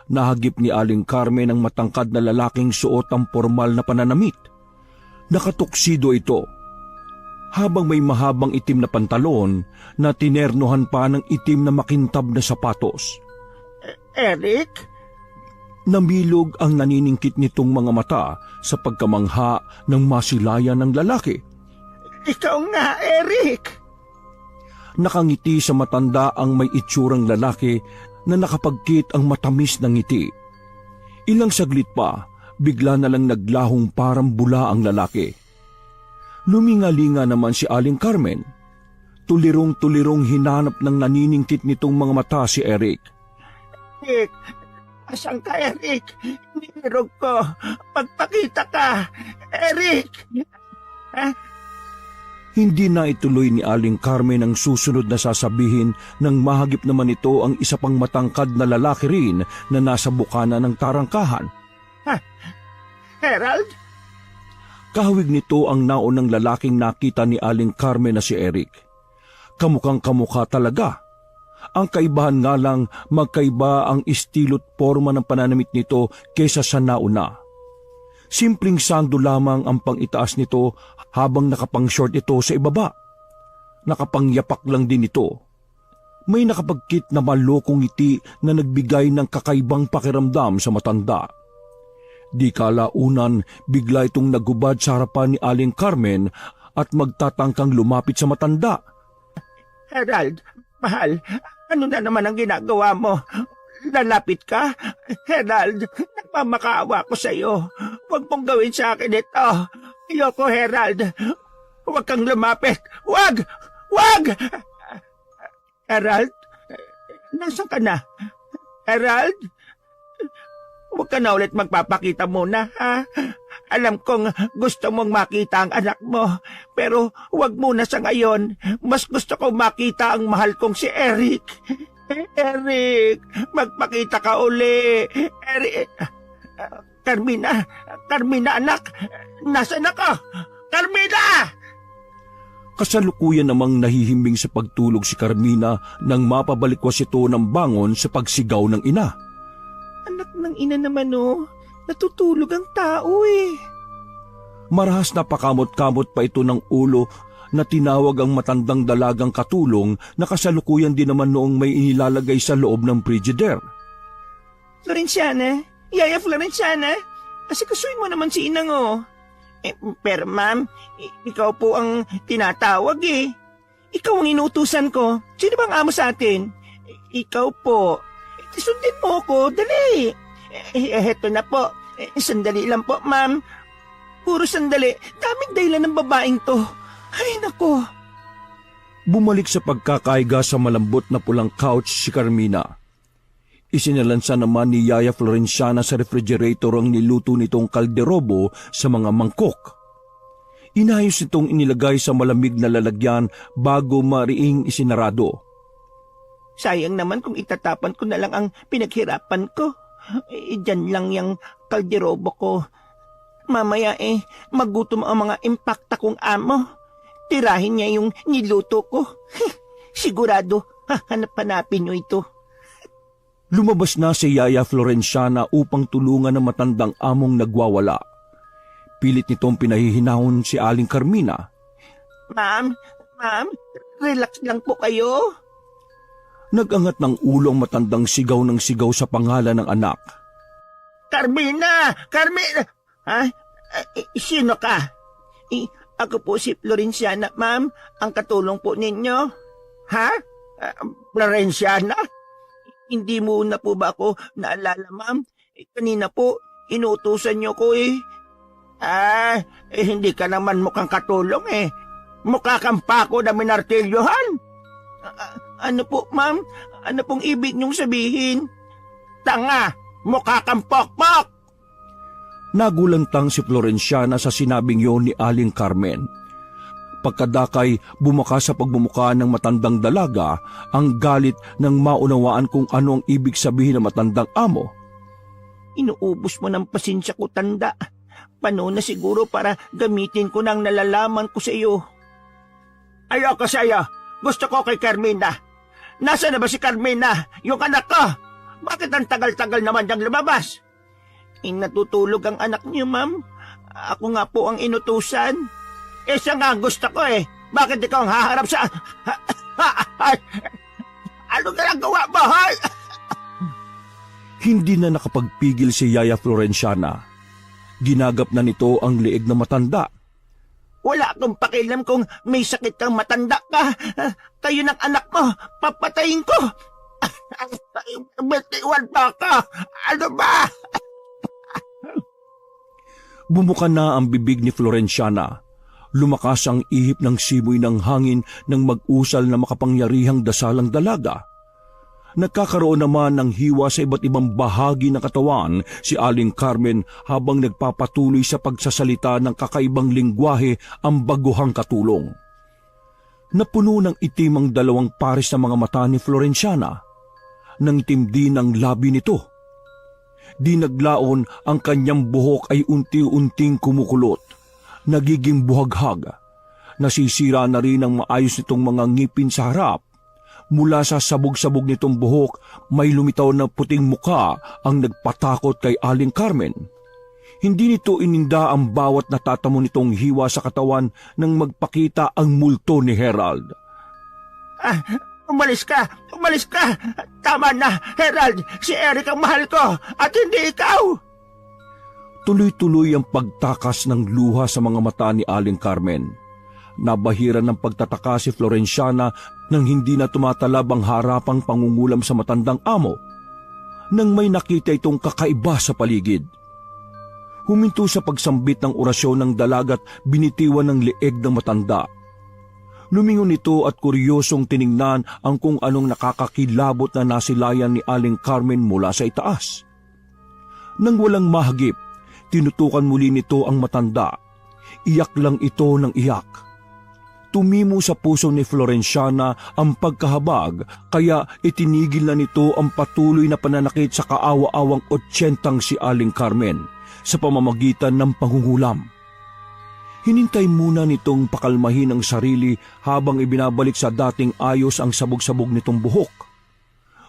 nahagip ni Aling Carmen ang matangkad na lalaking suot ang formal na pananamit. Nakatuksido ito, habang may mahabang itim na pantalon na tinernohan pa ng itim na makintab na sapatos. Eric? Namilog ang naniningkit nitong mga mata sa pagkamangha ng masilayan ng lalaki. Ikaw nga, Eric! Nakangiti sa matanda ang may itsurang lalaki na nakapagkit ang matamis ng ngiti. Ilang saglit pa, bigla na lang naglahong parang bula ang lalaki. Lumingalinga naman si Aling Carmen. Tulirong-tulirong hinanap ng naniningkit nitong mga mata si Eric. Eric, asan ka, Eric? Nirog ko. Pagpakita ka. Eric! Hindi na ituloy ni Aling Carmen ang susunod na sasabihin nang mahagip naman ito ang isa pang matangkad na lalaki rin na nasa bukana ng tarangkahan. Herald? Kahawig nito ang naunang lalaking nakita ni Aling Carmen na si Eric. Kamukhang kamukha talaga. Ang kaibahan nga lang, magkaiba ang estilo't forma ng pananamit nito kesa sa nauna. Simpleng sando lamang ang pang-itaas nito habang nakapang-short ito sa ibaba. Nakapangyapak lang din ito. May nakapagkit na malokong ngiti na nagbigay ng kakaibang pakiramdam sa matanda. Di kalaunan, bigla itong nagubad sa harapan ni Aling Carmen at magtatangkang lumapit sa matanda. Herald, mahal, ano na naman ang ginagawa mo? Lalapit ka? Herald, nagmamakaawa ko sa iyo. Huwag mong gawin sa akin ito. Ayoko, Herald. Huwag kang lumapit. Huwag! Huwag! Herald? Nasaan ka na? Herald? Huwag ka na ulit magpapakita muna, ha? Alam kong gusto mong makita ang anak mo, pero huwag muna sa ngayon. Mas gusto kong makita ang mahal kong si Eric. Eric, magpakita ka uli. Eric, Carmina, anak, nasaan ako? Carmina! Kasalukuyan namang nahihimbing sa pagtulog si Carmina nang mapabalikwas ito ng bangon sa pagsigaw ng ina. Anak ng ina naman, natutulog ang tao Marahas na pakamot-kamot pa ito ng ulo na tinawag ang matandang dalagang katulong na kasalukuyan din naman noong may inilalagay sa loob ng frigidaire. Florenciana, Yaya Florenciana, asikasuin mo naman si inang Pero ma'am, ikaw po ang tinatawag Ikaw ang inuutusan ko. Sino bang amo sa atin? Ikaw po. Sundin mo ko, dali. Heto na po. Sandali lang po, ma'am. Puro sandali. Daming dahilan ng babaeng to. Ay, nako. Bumalik sa pagkakaiga sa malambot na pulang couch si Carmina. Isinalansa naman ni Yaya Florenciana sa refrigerator ang niluto nitong kalderobo sa mga mangkok. Inayos itong inilagay sa malamig na lalagyan bago mariing isinarado. Sayang naman kung itatapan ko na lang ang pinaghirapan ko. Diyan lang yung kalderobo ko. Mamaya magutom ang mga impakta kong amo. Tirahin niya yung niluto ko. Sigurado, hanap-hanapin niyo ito. Lumabas na si Yaya Florenciana upang tulungan ang matandang among nagwawala. Pilit nitong pinahihinahon si Aling Carmina. Ma'am, relax lang po kayo. Nagangat ng ulo ang matandang sigaw ng sigaw sa pangalan ng anak. Carmina! Ha? Sino ka? Ako po si Florenciana, ma'am. Ang katulong po ninyo. Ha? Florenciana? Hindi mo na po ba ako naalala, ma'am? Kanina po, inuutusan niyo ko eh. Hindi ka naman mukhang katulong eh. Mukha kang pako na minartilyohan. Ano po, ma'am? Ano pong ibig niyong sabihin? Tanga! Mukha kang pokpok! Nagulantang si Florenciana sa sinabing yon ni Aling Carmen. Pagkadakay bumaka sa pagbumuka ng matandang dalaga ang galit nang maunawaan kung ano ang ibig sabihin ng matandang amo. Inuubos mo ng pasensya ko, tanda. Panahon na siguro para gamitin ko ng nalalaman ko sa iyo. Ayoko sa iyo. Gusto ko kay Carmina. Nasaan na ba si Carmina? Yung anak ko? Bakit ang tagal-tagal naman niyang lumabas? Natutulog ang anak niyo, ma'am. Ako nga po ang inutusan. Siya nga ang gusto ko eh. Bakit ikaw ang haharap sa... Ano ginagawa mo, hay? Hindi na nakapagpigil si Yaya Florenciana. Ginagap na nito ang liig na matanda. Wala akong pakialam kung may sakit kang matanda ka. Kayo ng anak mo, papatayin ko. Bitiwan pa ka. Ano ba? Bumuka na ang bibig ni Florenciana. Lumakas ang ihip ng simoy ng hangin ng mag-usal na makapangyarihang dasalang dalaga. Nagkakaroon naman ng hiwa sa iba't ibang bahagi ng katawan si Aling Carmen habang nagpapatuloy sa pagsasalita ng kakaibang lingwahe ang baguhang katulong. Napuno ng itim ang dalawang pares na mga mata ni Florenciana. Nangitim din ang labi nito. Di naglaon ang kanyang buhok ay unti-unting kumukulot, nagiging buhaghag. Nasisira na rin ang maayos nitong mga ngipin sa harap. Mula sa sabog-sabog nitong buhok, may lumitaw na puting muka ang nagpatakot kay Aling Carmen. Hindi nito ininda ang bawat natatamo nitong hiwa sa katawan nang magpakita ang multo ni Herald. Umalis ka! Umalis ka! Tama na, Herald! Si Eric ang mahal ko at hindi ikaw! Tuloy-tuloy ang pagtakas ng luha sa mga mata ni Aling Carmen. Nabahiran ng pagtataka si Florenciana nang hindi na tumatalab ang harapang pangungulam sa matandang amo. Nang may nakita itong kakaiba sa paligid. Huminto sa pagsambit ng orasyon ng dalaga't binitiwan ng leeg ng matanda. Lumingon ito at kuryosong tiningnan ang kung anong nakakakilabot na nasilayan ni Aling Carmen mula sa itaas. Nang walang mahagip, tinutukan muli nito ang matanda. Iyak lang ito ng iyak. Tumimo sa puso ni Florenciana ang pagkahabag kaya itinigil na nito ang patuloy na pananakit sa kaawa-awang 80 si Aling Carmen sa pamamagitan ng pangungulam. Hinintay muna nitong pakalmahin ang sarili habang ibinabalik sa dating ayos ang sabog-sabog nitong buhok.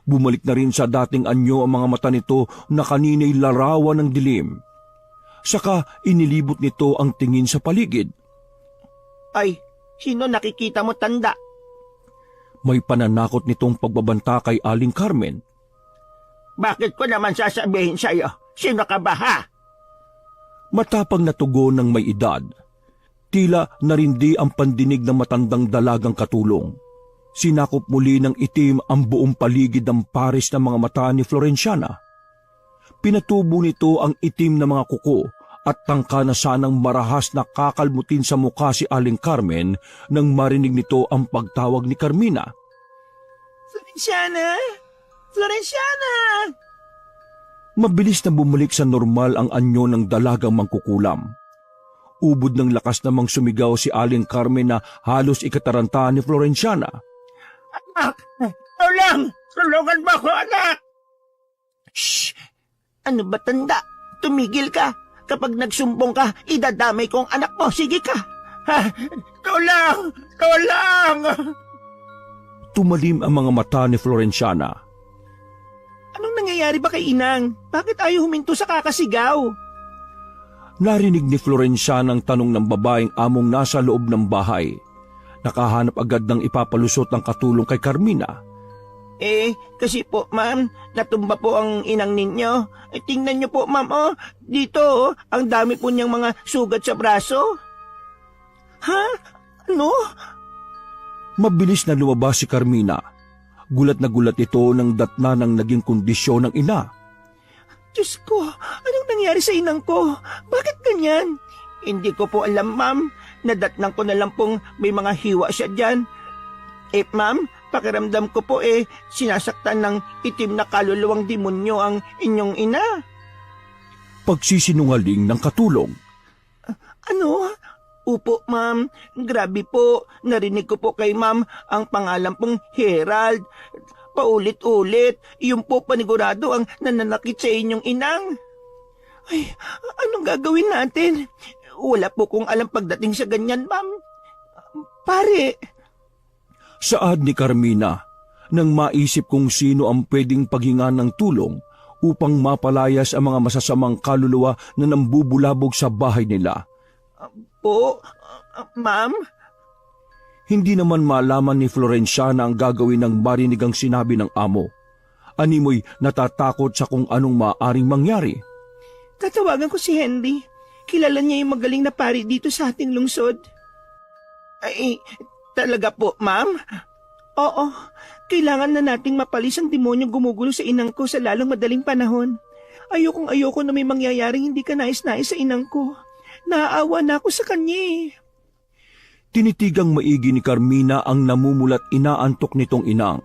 Bumalik na rin sa dating anyo ang mga mata nito na kanina'y larawan ng dilim. Saka inilibot nito ang tingin sa paligid. Ay, sino nakikita mo, tanda? May pananakot nitong pagbabanta kay Aling Carmen. Bakit ko naman sasabihin sa iyo? Sino ka ba, ha? Matapang na tugon ng may edad. Tila narindi ang pandinig ng matandang dalagang katulong. Sinakop muli ng itim ang buong paligid ng pares ng mga mata ni Florenciana. Pinatubo nito ang itim na mga kuko at tangka na sanang marahas na kakalmutin sa mukha si Aling Carmen nang marinig nito ang pagtawag ni Carmina. Florenciana! Florenciana! Mabilis na bumalik sa normal ang anyo ng dalagang mangkukulam. Ubod ng lakas namang sumigaw si Aling Carmen na halos ikataranta ni Florenciana. Anak! Tulong! Tulungan mo ako, anak! Shh! Ano ba, tanda? Tumigil ka. Kapag nagsumbong ka, idadamay ko ang anak mo. Sige ka. Ha? Tulong! Tulong! Tumalim ang mga mata ni Florenciana. Anong nangyayari ba kay Inang? Bakit ayaw huminto sa kakasigaw? Narinig ni Florenciana ang tanong ng babaeng among nasa loob ng bahay. Nakahanap agad ng ipapalusot ng katulong kay Carmina. Kasi po, ma'am, natumba po ang inang ninyo. Tingnan niyo po, ma'am, oh. Dito, oh, ang dami po niyang mga sugat sa braso. Ha? Ano? Mabilis na lumabas si Carmina. Gulat na gulat ito ng datna ng naging kondisyon ng ina. Diyos ko, anong nangyari sa inang ko? Bakit ganyan? Hindi ko po alam, ma'am. Nadatnang ko na lang pong may mga hiwa siya dyan. Ma'am, pakiramdam ko po sinasaktan ng itim na kaluluwang demonyo ang inyong ina. Pagsisinungaling ng katulong. Ano? Upo, ma'am. Grabe po. Narinig ko po kay ma'am ang pangalan pong Herald. Paulit-ulit. Yung po panigurado ang nananakit sa inyong inang. Ay, anong gagawin natin? Wala po kong alam pagdating sa ganyan, ma'am. Pare. Saad ni Carmina nang maisip kung sino ang pwedeng paghinga ng tulong upang mapalayas ang mga masasamang kaluluwa na nambubulabog sa bahay nila. Po, ma'am? Hindi naman malaman ni Florenciana ang gagawin ng marinigang sinabi ng amo. Animoy natatakot sa kung anong maaaring mangyari. Tatawagan ko si Henry. Kilala niya yung magaling na pari dito sa ating lungsod. Ay, talaga po, ma'am? Oo, kailangan na nating mapalis ang demonyong gumugulo sa inang ko sa lalong madaling panahon. Ayoko na may mangyayaring hindi ka nais-nais sa inang ko. Naaawa na ako sa kanya eh. Tinitigang maigi ni Carmina ang namumulat inaantok nitong inang.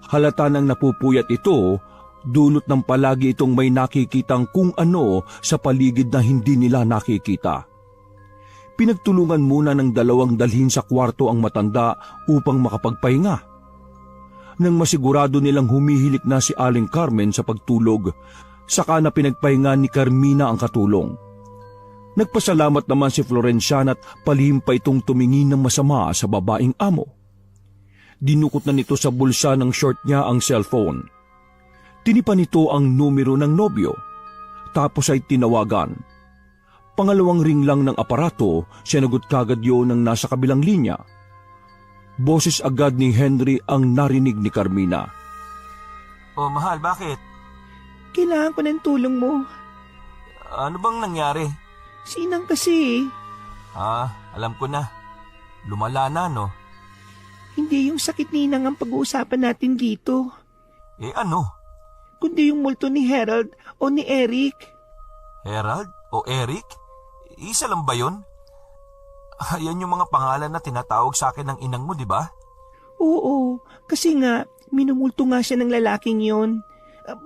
Halata nang napupuyat ito, dulot ng palagi itong may nakikitang kung ano sa paligid na hindi nila nakikita. Pinagtulungan muna ng dalawang dalhin sa kwarto ang matanda upang makapagpahinga. Nang masigurado nilang humihilik na si Aling Carmen sa pagtulog, saka na pinagpahinga ni Carmina ang katulong. Nagpasalamat naman si Florenciana at palihim pa itong tumingin ng masama sa babaeng amo. Dinukot na nito sa bulsa ng short niya ang cellphone. Tinipan nito ang numero ng nobyo, tapos ay tinawagan. Pangalawang ring lang ng aparato, sinagot kagad yun ng nasa kabilang linya. Boses agad ni Henry ang narinig ni Carmina. Oh, mahal, bakit? Kailangan ko ng tulong mo. Ano bang nangyari? Si inang kasi Alam ko na. Lumala na, no? Hindi yung sakit ni inang ang pag-uusapan natin dito. Ano? Kundi yung multo ni Harold o ni Eric. Herald o Eric? Isa lang ba yun? Yan yung mga pangalan na tinatawag sa akin ng inang mo, di ba? Oo, kasi nga, minumulto nga siya ng lalaking yon.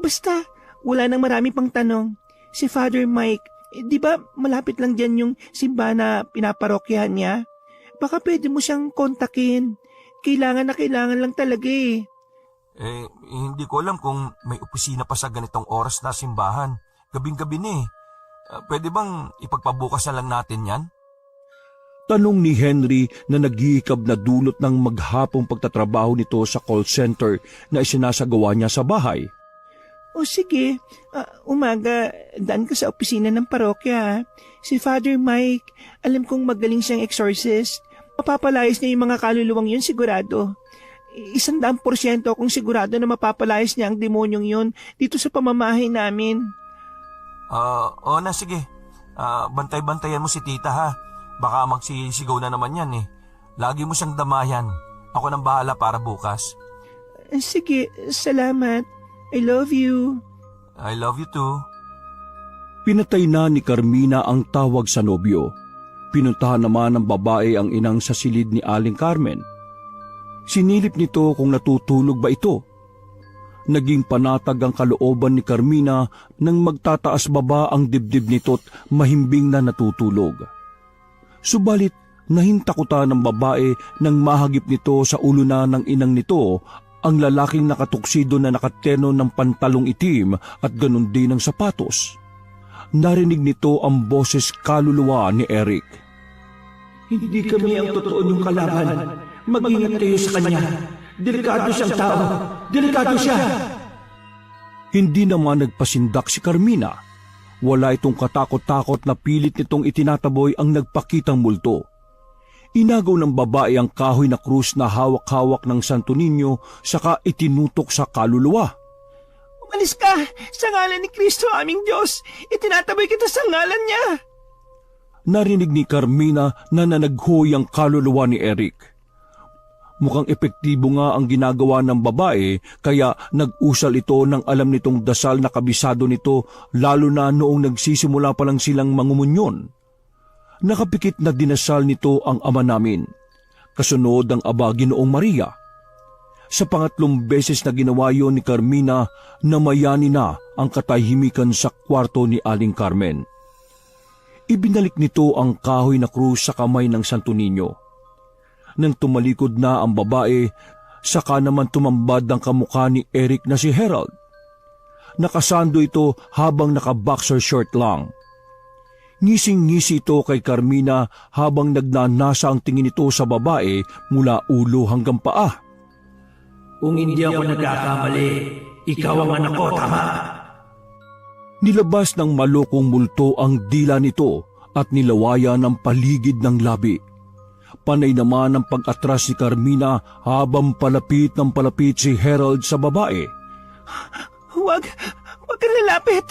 Basta, wala nang marami pang tanong. Si Father Mike, di ba malapit lang dyan yung simbahan na pinaparokyahan niya? Baka pwede mo siyang kontakin. Kailangan lang talaga eh. Hindi ko alam kung may opisina pa sa ganitong oras na simbahan. Gabing-gabi na eh. Pwede bang ipagpabukas na lang natin yan? Tanong ni Henry na naghihikab na dulot ng maghapong pagtatrabaho nito sa call center na isinasagawa niya sa bahay. O sige, umaga, daan ka sa opisina ng parokya. Si Father Mike, alam kong magaling siyang exorcist. Mapapalayas niya yung mga kaluluwang yun sigurado. 100% akong sigurado na mapapalayas niya ang demonyong yun dito sa pamamahay namin. Oo na, sige. Bantay-bantayan mo si tita ha. Baka magsisigaw na naman yan eh. Lagi mo siyang damayan. Ako nang bahala para bukas. Sige, salamat. I love you. I love you too. Pinatay na ni Carmina ang tawag sa nobyo. Pinuntahan naman ng babae ang inang sa silid ni Aling Carmen. Sinilip nito kung natutulog ba ito. Naging panatag ang kalooban ni Carmina nang magtataas baba ang dibdib nito't mahimbing na natutulog. Subalit nahintakutan ng babae nang mahagip nito sa ulo na ng inang nito ang lalaking nakatuksido na nakaterno ng pantalong itim at ganun din ng sapatos. Narinig nito ang boses kaluluwa ni Eric. Hindi kami ang totoo niyong kalaban. Mag-ingat kayo sa kanya. Delikado siyang tao. Delikado siya. Hindi naman nagpasindak si Carmina. Wala itong katakot-takot na pilit nitong itinataboy ang nagpakitang multo. Inagaw ng babae ang kahoy na krus na hawak-hawak ng Santo Niño saka itinutok sa kaluluwa. Umalis ka! Sa ngalan ni Kristo aming Diyos, itinataboy kita sa ngalan niya! Narinig ni Carmina na nanaghoy ang kaluluwa ni Eric. Mukhang epektibo nga ang ginagawa ng babae kaya nag-usal ito ng alam nitong dasal na kabisado nito lalo na noong nagsisimula pa lang silang mangumunyon. Nakapikit na dinasal nito ang Ama Namin. Kasunod ang Aba Ginoong Maria. Sa pangatlong beses na ginawa yon ni Carmina, namayani na ang katahimikan sa kwarto ni Aling Carmen. Ibinalik nito ang kahoy na krus sa kamay ng Santo Niño. Nang tumalikod na ang babae, saka naman tumambad ang kamukha ni Eric na si Harold. Nakasando ito habang naka-boxer short lang. Ngising-ngisi ito kay Carmina habang nagnanasa ang tingin nito sa babae mula ulo hanggang paa. Kung hindi ako nagkakamali, ikaw ang anak ko, tama? Nilabas ng malokong multo ang dila nito at nilawayan ang paligid ng labi. Panay naman ang pag-atras ni Carmina habang palapit ng palapit si Harold sa babae. Huwag kang lalapit!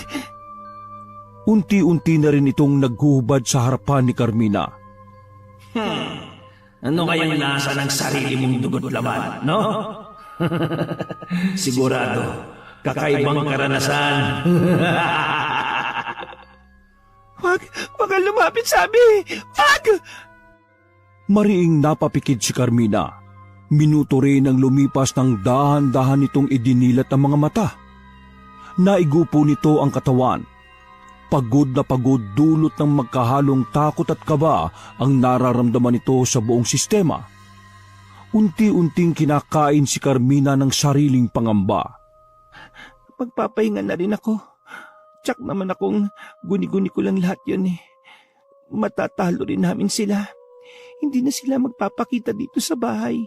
Unti-unti na rin itong naghuhubad sa harapan ni Carmina. Ano kayang nasa ng sarili mong dugot laman, no? Sigurado, kakaibang karanasan. Wag kang lumapit, sabi! Wag! Mariing napapikit si Carmina. Minuto rin ang lumipas ng dahan-dahan nitong idinilat ang mga mata. Naigupo nito ang katawan. Pagod na pagod dulot ng magkahalong takot at kaba ang nararamdaman nito sa buong sistema. Unti-unting kinakain si Carmina ng sariling pangamba. Magpapahinga na rin ako. Tsak naman akong guni-guni ko lang lahat yun eh. Matatalo rin namin sila. Hindi na sila magpapakita dito sa bahay.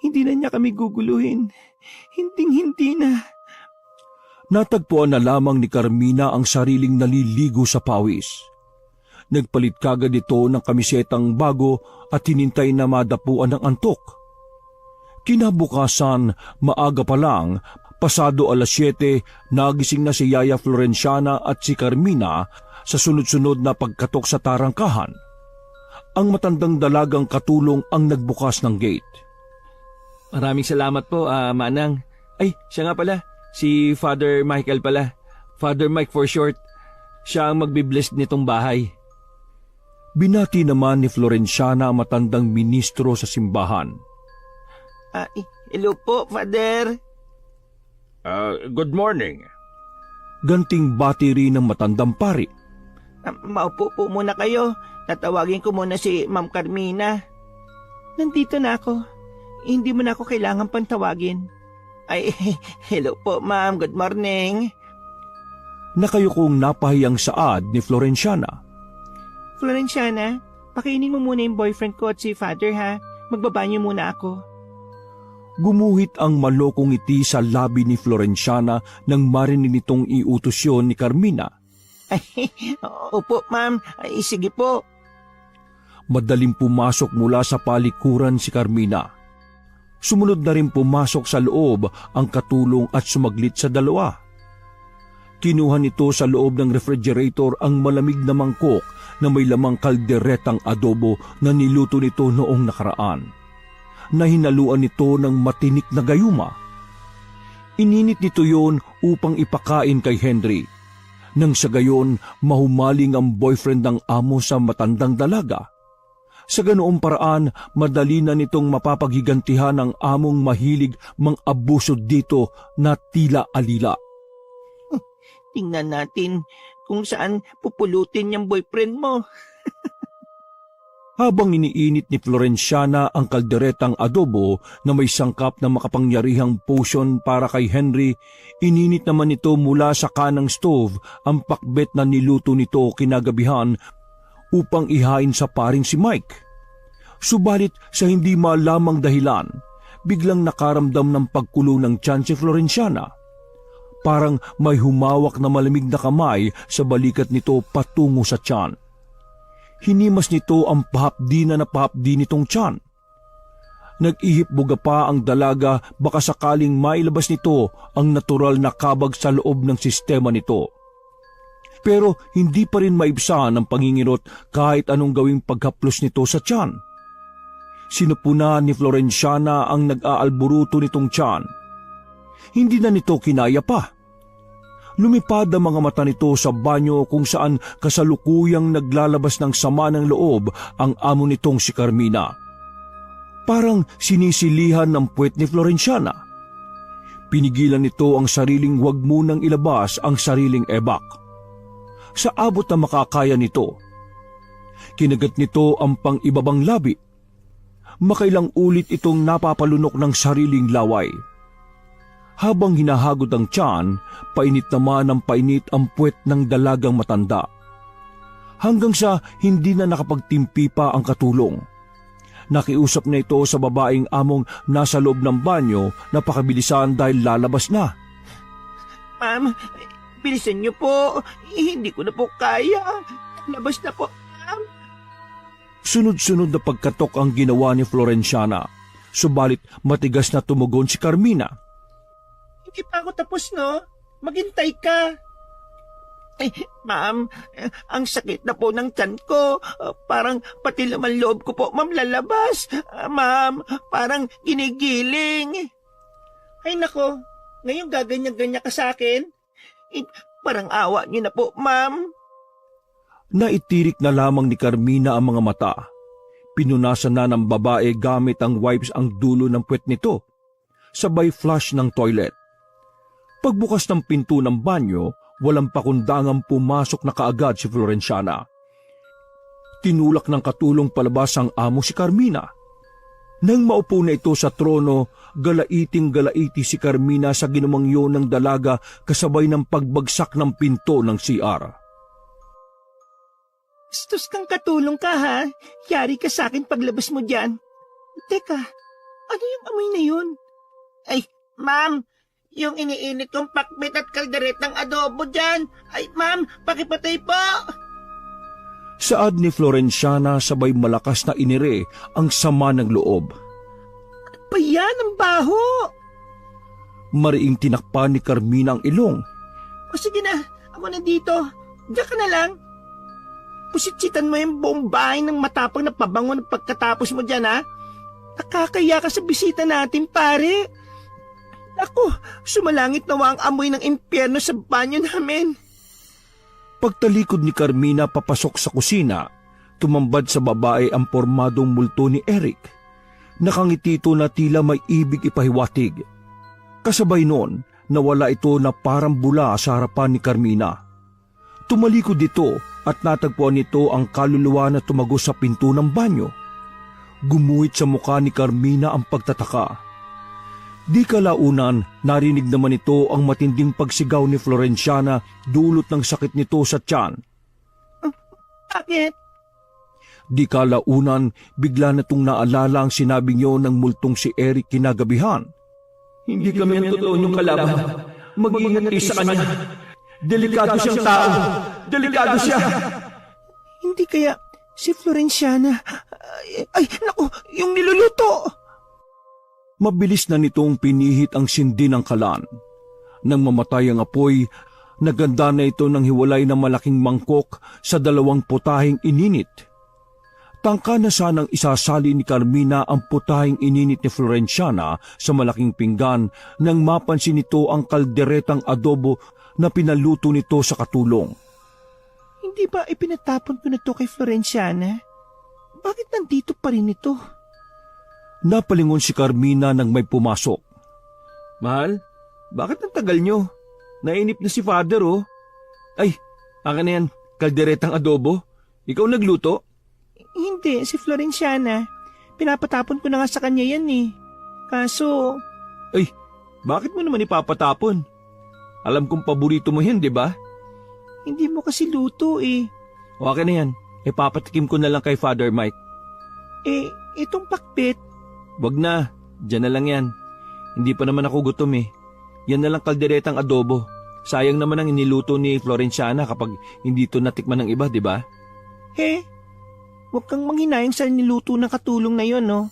Hindi na niya kami guguluhin. Hinding-hindi na. Natagpuan na lamang ni Carmina ang sariling naliligo sa pawis. Nagpalit kagad ito ng kamisetang bago at hinintay na madapuan ng antok. Kinabukasan, maaga pa lang, pasado 7:00, nagising na si Yaya Florenciana at si Carmina sa sunod-sunod na pagkatok sa tarangkahan. Ang matandang dalagang katulong ang nagbukas ng gate. Maraming salamat po, Manang. Ay, siya nga pala. Si Father Michael pala. Father Mike for short. Siya ang magbibless nitong bahay. Binati naman ni Florenciana ang matandang ministro sa simbahan. Hello po, Father. Good morning. Ganting bati rin ng matandang pari. Maupo po muna kayo. Tatawagin ko muna si Ma'am Carmina. Nandito na ako. Hindi mo na ako kailangan pantawagin. Ay, hello po, ma'am. Good morning. Nakayukong napahiyang saad ni Florenciana. Florenciana, pakainin mo muna yung boyfriend ko at si Father, ha? Magbabanyo muna ako. Gumuhit ang malokong ngiti sa labi ni Florenciana nang marinig nitong iutos yun ni Carmina. Ay, opo, ma'am. Ay, sige po. Madaling pumasok mula sa palikuran si Carmina. Sumunod na rin pumasok sa loob ang katulong at sumaglit sa dalawa. Kinuha nito sa loob ng refrigerator ang malamig na mangkok na may lamang kalderetang adobo na niluto nito noong nakaraan. Nahinaluan nito ng matinik na gayuma. Ininit nito yon upang ipakain kay Henry. Nang sa gayon, mahumaling ang boyfriend ng amo sa matandang dalaga. Sa ganoong paraan, madali na nitong mapapaghigantihan ang among mahilig mang-abuso dito na tila alila. Tingnan natin kung saan pupulutin yung boyfriend mo. Habang iniinit ni Florenciana ang kalderetang adobo na may sangkap na makapangyarihang potion para kay Henry, ininit naman nito mula sa kanang stove ang pakbet na niluto nito kinagabihan upang ihain sa paring si Mike. Subalit sa hindi malamang dahilan, biglang nakaramdam ng pagkulo ng tiyan si Florenciana. Parang may humawak na malamig na kamay sa balikat nito patungo sa tiyan. Hinimas nito ang pahapdi na napahapdi nitong tiyan. Nag-ihip-buga pa ang dalaga baka sakaling mailabas nito ang natural na kabag sa loob ng sistema nito. Pero hindi pa rin maibsan ang pangingirot kahit anong gawing paghaplos nito sa tiyan. Sinupuna ni Florenciana ang nag-aalburuto nitong tiyan. Hindi na nito kinaya pa. Lumipad ang mga mata nito sa banyo kung saan kasalukuyang naglalabas ng sama ng loob ang amo nitong si Carmina. Parang sinisilihan ng puwet ni Florenciana. Pinigilan nito ang sariling wag munang ilabas ang sariling ebak. Sa abot na makakaya nito, kinagat nito ang pang-ibabang labi. Makailang ulit itong napapalunok ng sariling laway. Habang hinahagod ang tiyan, painit naman ng painit ang puwet ng dalagang matanda. Hanggang sa hindi na nakapagtimpi pa ang katulong. Nakiusap na ito sa babaeng among nasa loob ng banyo na pakabilisan dahil lalabas na. Ma'am, bilisan niyo po. Hindi ko na po kaya. Labas na po, ma'am. Sunod-sunod na pagkatok ang ginawa ni Florenciana, subalit matigas na tumugon si Carmina. Hindi pa ako tapos, no? Maghintay ka. Ay, ma'am, ang sakit na po ng tiyan ko. Parang pati laman loob ko po, ma'am, lalabas. Ma'am, parang ginigiling. Ay, nako, ngayon gaganyan-ganyan ka sa akin. Parang awa niyo na po, ma'am. Naitirik na lamang ni Carmina ang mga mata. Pinunasan na ng babae gamit ang wipes ang dulo ng puwet nito. Sabay flush ng toilet. Pagbukas ng pinto ng banyo, walang pakundangang pumasok na kaagad si Florenciana. Tinulak ng katulong palabas ang amo si Carmina. Nang maupo na ito sa trono, galaiting-galaiti si Carmina sa ginumangyo ng dalaga kasabay ng pagbagsak ng pinto ng CR. Bastos kang katulong ka, ha? Yari ka sa akin paglabas mo dyan. Teka, ano yung amoy na yun? Ay, ma'am, yung iniinit kong pakbet at kalderetang adobo dyan. Ay, ma'am, pakipatay po. Saad ni Florenciana sabay malakas na inire ang sama ng loob. Pa yan ang baho! Mariing tinakpan ni Carmina ang ilong. O sige na, ako na dito. Diyan ka na lang. Pusitsitan mo yung buong bahay ng matapang na pabango ng pagkatapos mo dyan, ha? Nakakaya ka sa bisita natin, pare. Ako, sumalangit nawa ang amoy ng impyerno sa banyo namin. Pagtalikod ni Carmina papasok sa kusina, tumambad sa babae ang pormadong multo ni Eric. Nakangiti ito na tila may ibig ipahiwatig. Kasabay noon, nawala ito na parang bula sa harapan ni Carmina. Tumalikod ito at natagpuan nito ang kaluluwa na tumago sa pinto ng banyo. Gumuhit sa mukha ni Carmina ang pagtataka. Di kalaunan, narinig naman ito ang matinding pagsigaw ni Florenciana dulot ng sakit nito sa tiyan. Bakit? Di kalaunan, bigla na itong naalala ang sinabi niyo ng multong si Eric kinagabihan. Hindi kami ang totoo niyong kalaban. Mag-ingat kayo sa kanya. Delikado siyang tao. Delikado siya. Hindi kaya si Florenciana... Ay, naku, yung niluluto! Mabilis na nitong pinihit ang sindi ng kalan. Nang mamatay ang apoy, naganda na ito ng hiwalay na malaking mangkok sa dalawang putahing ininit. Tangka na sanang isasali ni Carmina ang putahing ininit ni Florenciana sa malaking pinggan nang mapansin nito ang kalderetang adobo na pinaluto nito sa katulong. Hindi ba ipinatapon ko na to kay Florenciana? Bakit nandito pa rin ito? Napalingon si Carmina nang may pumasok. Mahal, bakit ang tagal nyo? Nainip na si Father, oh. Ay, akin na yan, kalderetang adobo. Ikaw nagluto? Hindi, si Florenciana. Pinapatapon ko na nga sa kanya yan, eh. Kaso... Ay, bakit mo naman ipapatapon? Alam kong paborito mo yan, di ba? Hindi mo kasi luto, eh. O akin na yan, ipapatikim ko na lang kay Father Mike. Itong pakbet... Wag na, dyan na lang yan. Hindi pa naman ako gutom eh. Yan na lang kalderetang adobo. Sayang naman ang iniluto ni Florenciana kapag hindi ito natikman ng iba, di ba? Huwag kang manghinayang sa niluto ng katulong na yon, no?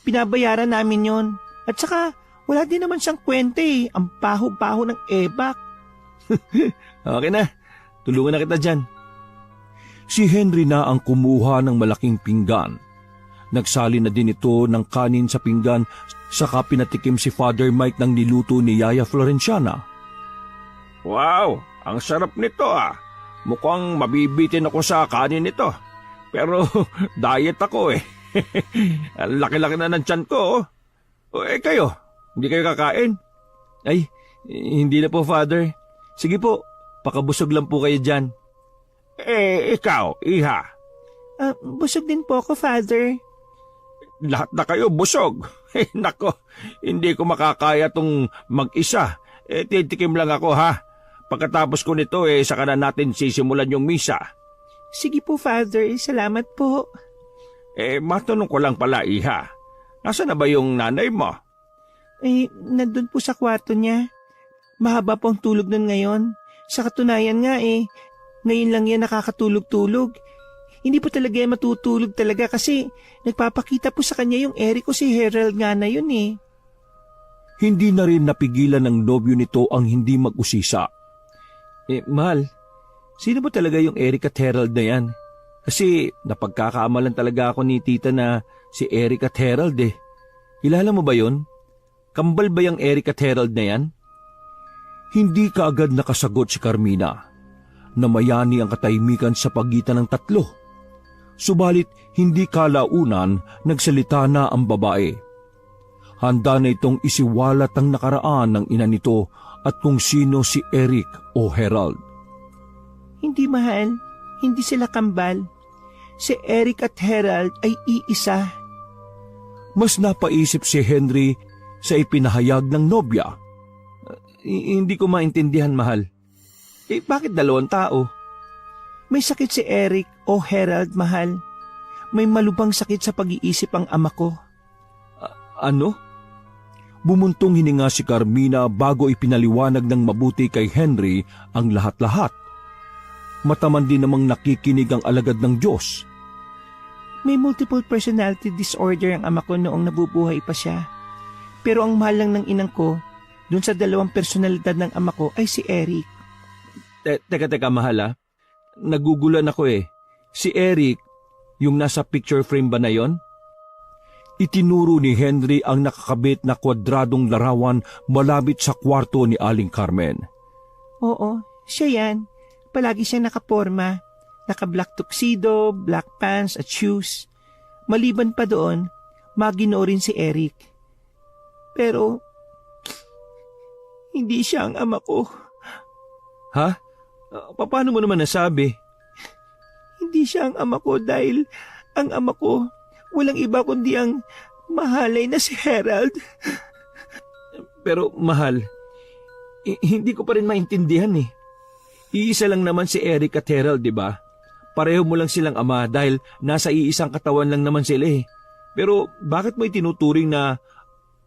Pinabayaran namin yon. At saka, wala din naman siyang kwente eh. Ang baho-baho ng ebak. Okay na, tulungan na kita dyan. Si Henry na ang kumuha ng malaking pinggan. Nagsali na din ito ng kanin sa pinggan, saka pinatikim si Father Mike ng niluto ni Yaya Florenciana. Wow, ang sarap nito ah. Mukhang mabibitin ako sa kanin nito. Pero diet ako eh. Ang laki-laki na ng tiyan ko. Kayo, hindi kayo kakain? Ay, hindi na po, Father. Sige po, pakabusog lang po kayo dyan. Ikaw, Iha. Busog din po ako, Father. Lahat na kayo busog. Nako, hindi ko makakaya tong mag-isa. Titikim lang ako ha. Pagkatapos ko nito saka na natin sisimulan yung misa. Sige po, Father. Salamat po. Matanong ko lang pala, Iha. Nasaan na ba yung nanay mo? Nandun po sa kwarto niya. Mahaba po ang tulog nun ngayon. Sa katunayan nga ngayon lang yan nakakatulog-tulog. Hindi po talaga yan matutulog talaga kasi nagpapakita po sa kanya yung Eric o si Harold nga na yun eh. Hindi na rin napigilan ng nobyo nito ang hindi mag-usisa. Mahal, sino ba talaga yung Eric at Harold na yan? Kasi napagkakaamalan talaga ako ni tita na si Eric at Harold eh. Kilala mo ba yun? Kambal ba yung Eric at Harold na yan? Hindi kaagad nakasagot si Carmina. Namayani ang katahimikan sa pagitan ng tatlo. Subalit hindi kalaunan nagsalita na ang babae. Handa na itong isiwalat ang nakaraan ng ina nito at kung sino si Eric o Harold. Hindi, mahal. Hindi sila kambal. Si Eric at Harold ay iisa. Mas napaisip si Henry sa ipinahayag ng nobya. Hindi ko maintindihan, mahal. Bakit dalawang tao? May sakit si Eric o Harold, mahal. May malubhang sakit sa pag-iisip ang ama ko. Ano? Bumuntong hininga si Carmina bago ipinaliwanag ng mabuti kay Henry ang lahat-lahat. Mataman din namang nakikinig ang alagad ng Diyos. May multiple personality disorder ang ama ko noong nabubuhay pa siya. Pero ang mahal lang ng inang ko, dun sa dalawang personalidad ng ama ko ay si Eric. Teka, mahal ah. Nagugulan ako eh. Si Eric, yung nasa picture frame ba na yon? Itinuro ni Henry ang nakakabit na kwadradong larawan malapit sa kwarto ni Aling Carmen. Oo, siya yan. Palagi siya nakaporma. Naka-black tuxedo, black pants at shoes. Maliban pa doon, maginoo rin si Eric. Pero, hindi siya ang ama ko. Ha? Paano mo naman nasabi? Hindi siya ang ama ko dahil ang ama ko walang iba kundi ang mahalay na si Harold. Pero mahal, hindi ko pa rin maintindihan eh. Iisa lang naman si Eric at Harold, di ba? Pareho mo lang silang ama dahil nasa iisang katawan lang naman sila eh. Pero bakit mo itinuturing na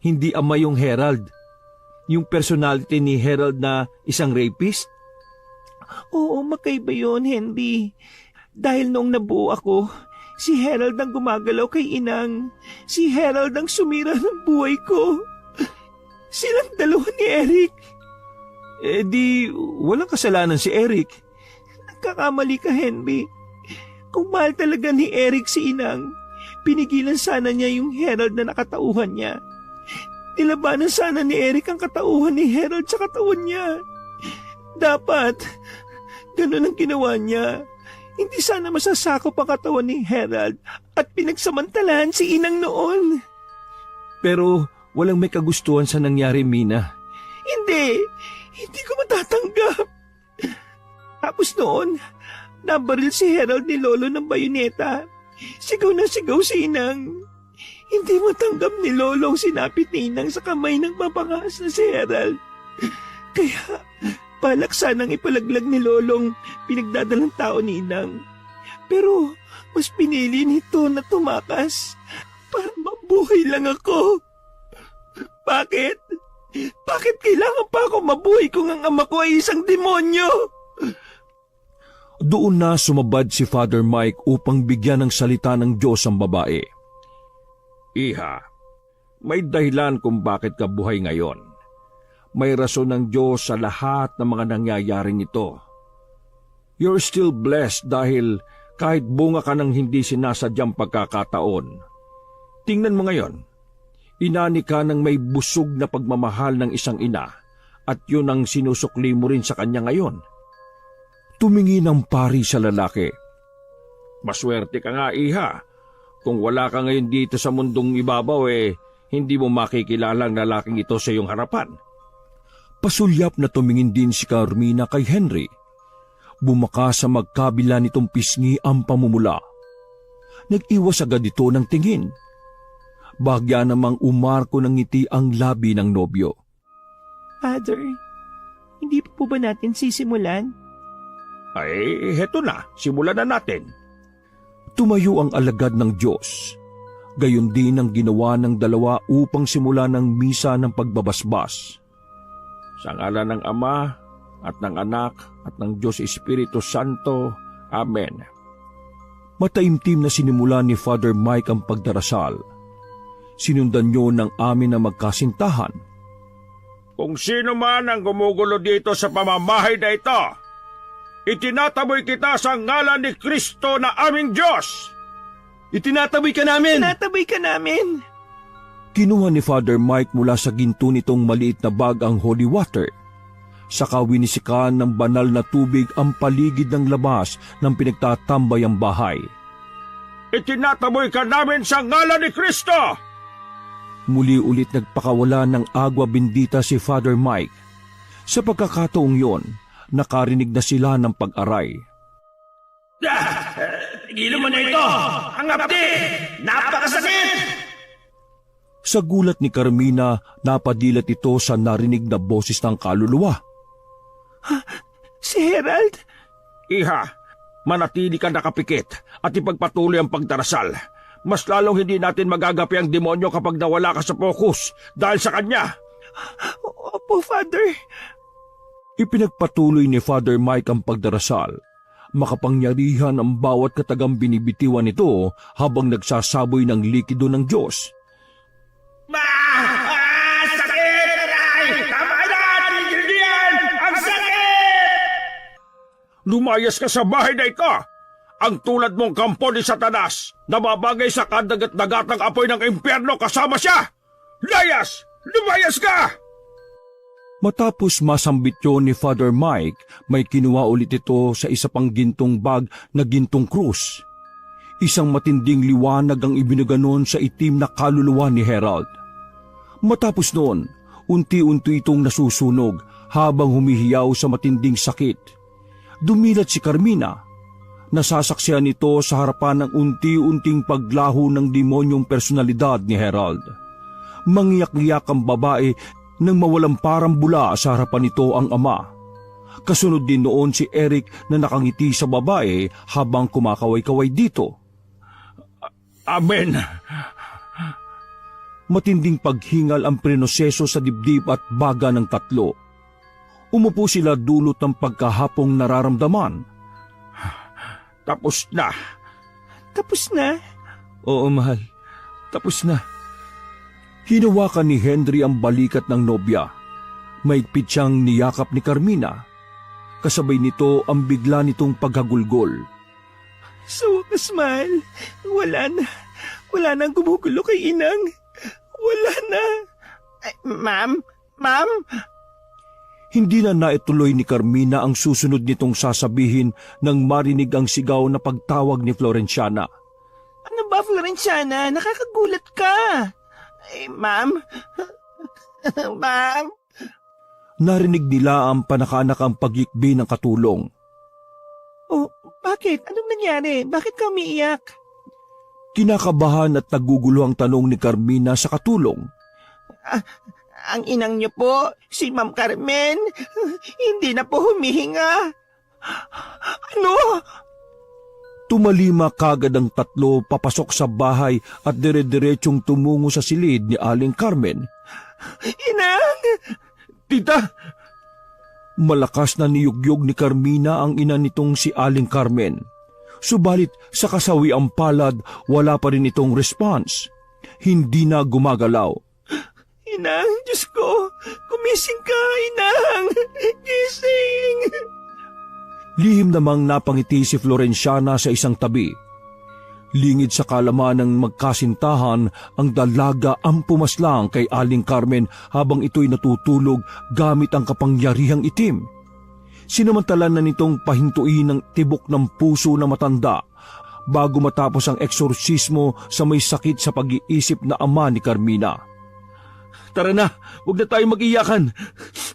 hindi ama yung Harold? Yung personality ni Harold na isang rapist? Oo, magkaiba yun, Henry. Dahil noong nabuo ako, si Harold ang gumagalaw kay inang. Si Harold ang sumira ng buhay ko. Silang dalawa ni Eric. Di walang kasalanan si Eric. Nagkakamali ka, Henry. Kung mahal talaga ni Eric si inang, pinigilan sana niya yung Harold na nakatauhan niya. Nilabanan sana ni Eric ang katauhan ni Harold sa katawan niya. Dapat, ganun ang ginawa niya. Hindi sana masasakop ang katawan ni Harold at pinagsamantalahan si inang noon. Pero walang may kagustuhan sa nangyari, Mina. Hindi ko matatanggap. Tapos noon, nabaril si Harold ni Lolo ng bayoneta. Sigaw na sigaw si inang. Hindi matanggap ni Lolo ang sinapit ni inang sa kamay ng mapangas na si Harold. Kaya, balak sanang ipalaglag ni Lolong pinagdadalang tao ni inang. Pero mas pinili nito na tumakas para mabuhay lang ako. Bakit? Bakit kailangan pa ako mabuhay kung ang ama ko ay isang demonyo? Doon na sumabad si Father Mike upang bigyan ng salita ng Diyos ang babae. Iha, may dahilan kung bakit ka buhay ngayon. May rason ng Diyos sa lahat ng mga nangyayaring ito. You're still blessed dahil kahit bunga ka ng hindi sinasadyang pagkakataon. Tingnan mo ngayon, inani ka ng may busog na pagmamahal ng isang ina at yun ang sinusukli mo rin sa kanya ngayon. Tumingin ang pari sa lalaki. Maswerte ka nga, Iha. Kung wala ka ngayon dito sa mundong ibabaw, hindi mo makikilala ang lalaking ito sa iyong harapan. Pasulyap na tumingin din si Carmina kay Henry. Bumaka sa magkabila nitong pisngi ang pamumula. Nag-iwas agad ito ng tingin. Bagya namang umarko ng ngiti ang labi ng nobyo. Father, hindi pa po ba natin sisimulan? Ay, heto na. Simulan na natin. Tumayo ang alagad ng Diyos. Gayon din ang ginawa ng dalawa upang simulan ng misa ng pagbabasbas. Sa ngalan ng Ama at ng Anak at ng Diyos Espiritu Santo. Amen. Mataimtim na sinimulan ni Father Mike ang pagdarasal. Sinundan niyo ng amin na magkasintahan. Kung sino man ang gumugulo dito sa pamamahay na ito, itinataboy kita sa ngalan ni Kristo na aming Diyos. Itinataboy ka namin! Tinataboy ka namin! Kinuha ni Father Mike mula sa ginto nitong maliit na bag ang holy water. Saka winisikan ng banal na tubig ang paligid ng labas ng pinagtatambay ang bahay. Itinataboy ka namin sa ngalan ni Kristo! Muli ulit nagpakawala ng agwa bendita si Father Mike. Sa pagkakataong yon, nakarinig na sila ng pag-aray. Tigilan mo na ito! Ang hapdi! Napakasakit! Sa gulat ni Carmina, napadilat ito sa narinig na boses ng kaluluwa. Si Herald? Iha, manatili ka nakapikit at ipagpatuloy ang pagdarasal. Mas lalong hindi natin magagapi ang demonyo kapag nawala ka sa focus dahil sa kanya. Opo, Father. Ipinagpatuloy ni Father Mike ang pagdarasal. Makapangyarihan ang bawat katagang binibitiwan nito habang nagsasaboy ng likido ng Diyos. Sakit! Aray! Tama na! Tigil diyan! Ang sakit! Lumayas ka sa bahay na ito! Ang tulad mong kampo ni Satanas, nababagay sa kadagat-dagatang apoy ng impyerno kasama siya! Layas! Lumayas ka! Matapos masambit yun ni Father Mike, may kinuha ulit ito sa isa pang gintong bag na gintong krus. Isang matinding liwanag ang ibinaganon sa itim na kaluluwa ni Herald. Matapos noon, unti-unti itong nasusunog habang humihiyaw sa matinding sakit. Dumilat si Carmina. Nasasaksihan ito sa harapan ng unti-unting paglaho ng demonyong personalidad ni Herald. Mangiyak-iyak ang babae nang mawalang parang bula sa harapan nito ang ama. Kasunod din noon si Eric na nakangiti sa babae habang kumakaway-kaway dito. Amen! Matinding paghingal ang prinoseso sa dibdib at baga ng tatlo. Umupo sila dulot ng pagkahapong nararamdaman. Tapos na. Tapos na? Oo, mahal. Tapos na. Hinawakan ni Henry ang balikat ng nobya. Maigpit siyang niyakap ni Carmina. Kasabay nito ang bigla nitong paghagulgol. Sa wakas, mahal. Wala na. Wala nang gumugulo kay Inang. Wala na. Ay, ma'am? Ma'am? Hindi na naituloy ni Carmina ang susunod nitong sasabihin nang marinig ang sigaw na pagtawag ni Florenciana. Ano ba, Florenciana? Nakakagulat ka. Ay, ma'am? Ma'am? Narinig nila ang panakanakang pagyikbi ng katulong. Oh, bakit? Anong nangyari? Bakit ka umiiyak? Kinakabahan at nagugulo ang tanong ni Carmina sa katulong. Ang inang niyo po, si Ma'am Carmen, hindi na po humihinga. Ano? Tumalima kagad ang tatlo papasok sa bahay at dire-diretsong tumungo sa silid ni Aling Carmen. Inang! Tita! Malakas na niyugyog ni Carmina ang ina nitong si Aling Carmen. Subalit sa kasawiang palad, wala pa rin itong response. Hindi na gumagalaw. Inang, Diyos ko, kumising ka, Inang! Gising! Lihim namang napangiti si Florenciana sa isang tabi. Lingid sa kalaman ng magkasintahan, ang dalaga ang pumaslang kay Aling Carmen habang ito'y natutulog gamit ang kapangyarihang itim. Sinamantala na nitong pahintuin ng tibok ng puso na matanda bago matapos ang eksorsismo sa may sakit sa pag-iisip na ama ni Carmina. Tara na, huwag na tayo mag-iyakan.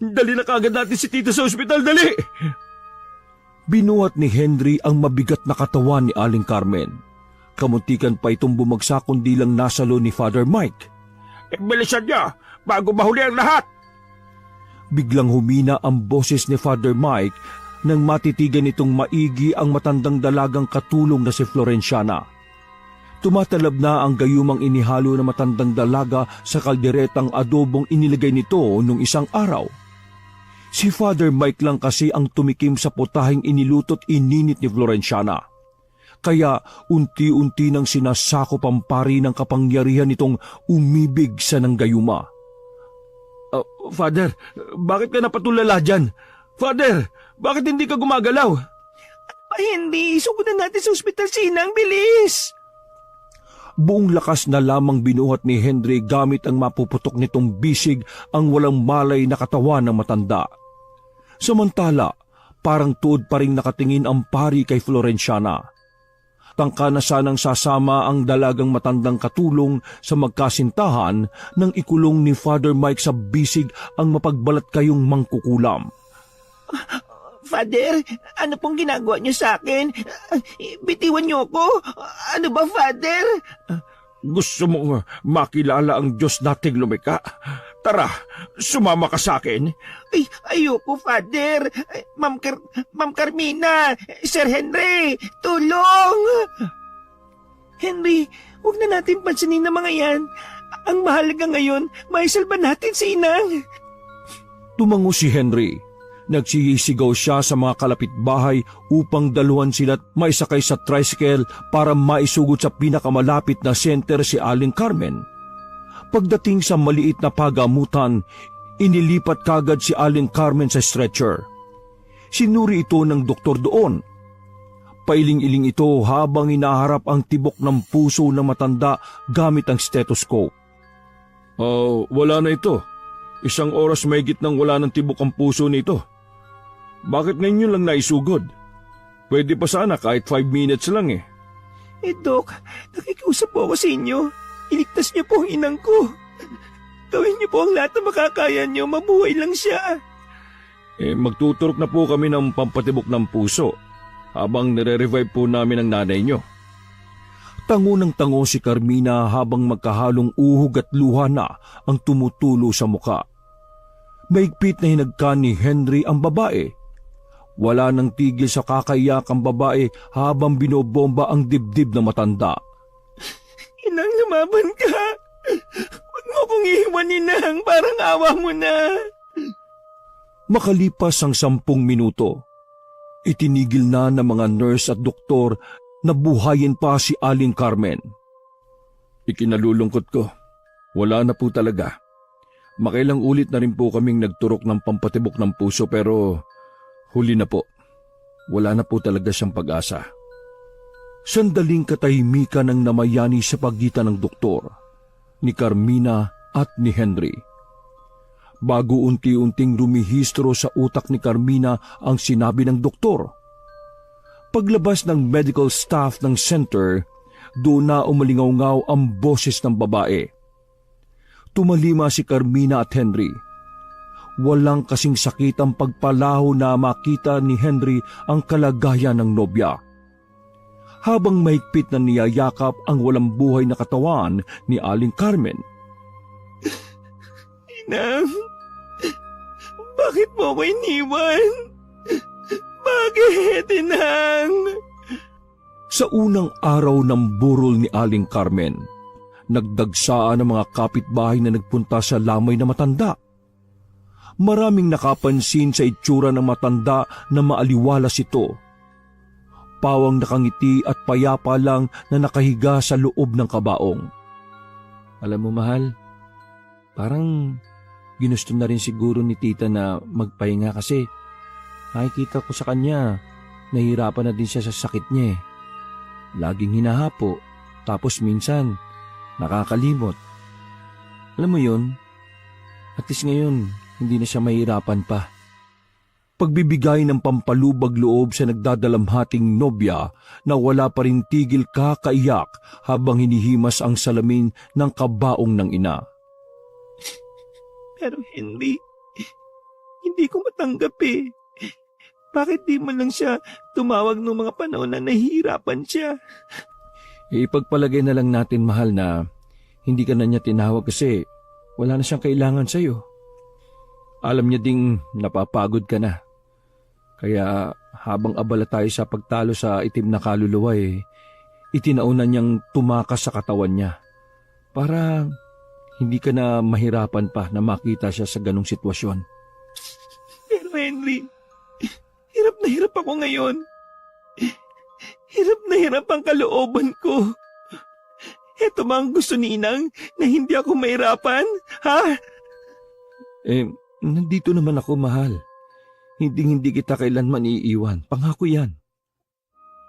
Dali na kagad natin si Tita sa ospital, dali! Binuhat ni Henry ang mabigat na katawan ni Aling Carmen. Kamuntikan pa itong bumagsak kundi lang nasalo ni Father Mike. Bilisan niyo, bago mahuli ang lahat! Biglang humina ang boses ni Father Mike nang matitigan itong maigi ang matandang dalagang katulong na si Florenciana. Tumatalab na ang gayumang inihalo na matandang dalaga sa kalderetang adobong inilagay nito nung isang araw. Si Father Mike lang kasi ang tumikim sa putahing iniluto't ininit ni Florenciana. Kaya unti-unti nang sinasakop ang pari ng kapangyarihan nitong umibig sa nanggayuma. Father, bakit ka napatulala dyan? Father, bakit hindi ka gumagalaw? Hindi, sugunan natin sa ospital si Inang, bilis! Buong lakas na lamang binuhat ni Henry gamit ang mapuputok nitong bisig ang walang malay na katawan ng matanda. Samantala, parang tuod pa ring nakatingin ang pari kay Florenciana. Tangka na sanang sasama ang dalagang matandang katulong sa magkasintahan nang ikulong ni Father Mike sa bisig ang mapagbalat kayong mangkukulam. Father, ano pong ginagawa niyo sa akin? Bitiwan niyo ako? Ano ba, Father? Gusto mong makilala ang Diyos nating lumikha? Tara, sumama ka sa akin. Ay, ayoko, Father. Ma'am Carmina, Sir Henry, tulong! Henry, huwag na natin pansinin na mga yan. Ang mahalaga ngayon, maisalba natin si Inang. Tumango si Henry. Nagsisigaw siya sa mga kalapitbahay upang daluhan sila't maisakay sa tricycle para maisugod sa pinakamalapit na center si Aling Carmen. Pagdating sa maliit na pagamutan, inilipat kagad si Aling Carmen sa stretcher. Sinuri ito ng doktor doon. Pailing-iling ito habang hinaharap ang tibok ng puso ng matanda gamit ang stethoscope. Wala na ito. Isang oras mahigit nang wala ng tibok ang puso nito. Bakit ngayon lang naisugod? Pwede pa sana kahit 5 minutes lang eh. Dok, nakikiusap po ako sa inyo. Iligtas niyo po ang inang ko. Gawin niyo po ang lahat na makakaya niyo, mabuhay lang siya. Magtuturok na po kami ng pampatibok ng puso habang nire-revive po namin ang nanay niyo. Tango ng tango si Carmina habang magkahalong uhog at luha na ang tumutulo sa muka. Maigpit na hinagkan ni Henry ang babae. Wala nang tigil sa kakaiyak ang babae habang binobomba ang dibdib ng matanda. Inang, lumaban ka. Huwag mo kong iiwan, Inang. Parang awa mo na. Makalipas ang 10 minuto, itinigil na ng mga nurse at doktor na buhayin pa si Aling Carmen. Ikinalulungkot ko. Wala na po talaga. Makailang ulit na rin po kaming nagturok ng pampatibok ng puso pero huli na po. Wala na po talaga siyang pag-asa. Sandaling katahimikan ang namayani sa pagitan ng doktor, ni Carmina at ni Henry. Bago unti-unting rumihistro sa utak ni Carmina ang sinabi ng doktor. Paglabas ng medical staff ng center, doon na umalingaw-ngaw ang boses ng babae. Tumalima si Carmina at Henry. Walang kasing sakit ang pagpalaho na makita ni Henry ang kalagayan ng nobya. Habang mahigpit na niyayakap ang walang buhay na katawan ni Aling Carmen. Inang, bakit mo ko iniwan? Bakit, Inang? Sa unang araw ng burol ni Aling Carmen, nagdagsaan ang mga kapitbahay na nagpunta sa lamay na matanda. maraming nakapansin sa itsura ng matanda na maaliwalas ito. Pawang nakangiti at payapa lang na nakahiga sa loob ng kabaong. Alam mo, mahal, parang ginusto na rin siguro ni tita na magpahinga kasi nakikita ko sa kanya, nahihirapan na din siya sa sakit niya eh. Laging hinahapo, tapos minsan nakakalimot. Alam mo yun, at least ngayon, hindi na siya mahirapan pa. Pagbibigay ng pampalubag loob sa nagdadalamhating nobya na wala pa rin tigil kakaiyak habang hinihimas ang salamin ng kabaong ng ina. Pero Henry, hindi ko matanggap eh. Bakit di man lang siya tumawag noong mga panahon na nahihirapan siya? Ipagpalagay na lang natin, mahal, na hindi ka na niya tinawag kasi wala na siyang kailangan sa'yo. Alam niya ding napapagod ka na. Kaya habang abala tayo sa pagtalo sa itim na kaluluwa itinauna niyang tumakas sa katawan niya para hindi ka na mahirapan pa na makita siya sa ganong sitwasyon. Pero Henry, hirap na hirap ako ngayon. Hirap na hirap ang kalooban ko. Eto ba ang gusto ni Inang na hindi ako mahirapan? Ha? Nandito naman ako, mahal. Hindi kita kailanman iiwan. Pangako yan.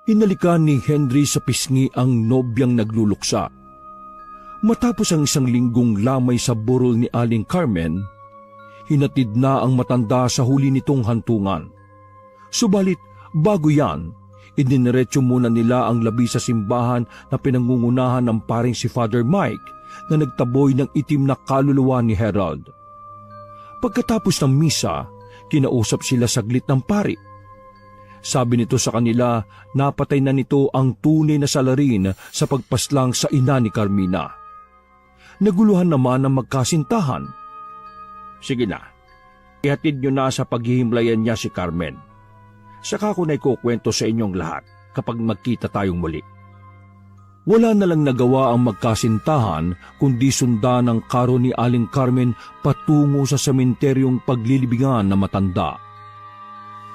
Hinalikan ni Henry sa pisngi ang nobyang nagluluksa. Matapos ang isang linggong lamay sa burol ni Aling Carmen, hinatid na ang matanda sa huli nitong hantungan. Subalit, bago yan, idiniretso muna nila ang labi sa simbahan na pinangungunahan ng paring si Father Mike na nagtaboy ng itim na kaluluwa ni Harold. Pagkatapos ng misa, kinausap sila saglit ng pari. Sabi nito sa kanila, napatay na nito ang tunay na salarin sa pagpaslang sa ina ni Carmina. Naguluhan naman ang magkasintahan. Sige na, ihatid nyo na sa paghihimlayan niya si Carmen. Saka ko na ikukwento sa inyong lahat kapag magkita tayong muli. Wala na lang nagawa ang magkasintahan kundi sundan ng karo ni Aling Carmen patungo sa sementeryong paglilibingan na matanda.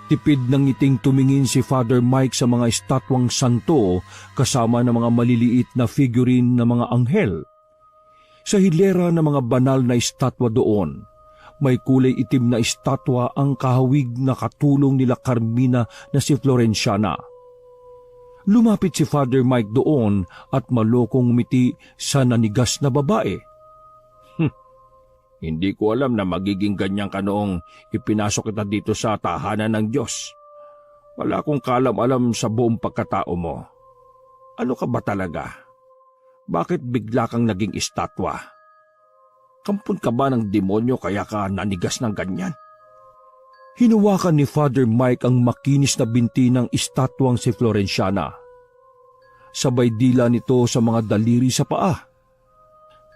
Tipid ng ngiting tumingin si Father Mike sa mga estatwang santo kasama ng mga maliliit na figurine ng mga anghel. Sa hilera ng mga banal na estatwa doon, may kulay itim na estatwa ang kahawig na katulong nila Carmina na si Florenciana. Lumapit si Father Mike doon at malokong ngumiti sa nanigas na babae. Hindi ko alam na magiging ganyan ka noong ipinasok kita dito sa tahanan ng Diyos. Wala akong kalam-alam sa buong pagkatao mo. Ano ka ba talaga? Bakit bigla kang naging estatwa? Kampon ka ba ng demonyo kaya ka nanigas ng ganyan? Hinawakan ni Father Mike ang makinis na binti ng estatwang si Florenciana. Sabay dila nito sa mga daliri sa paa.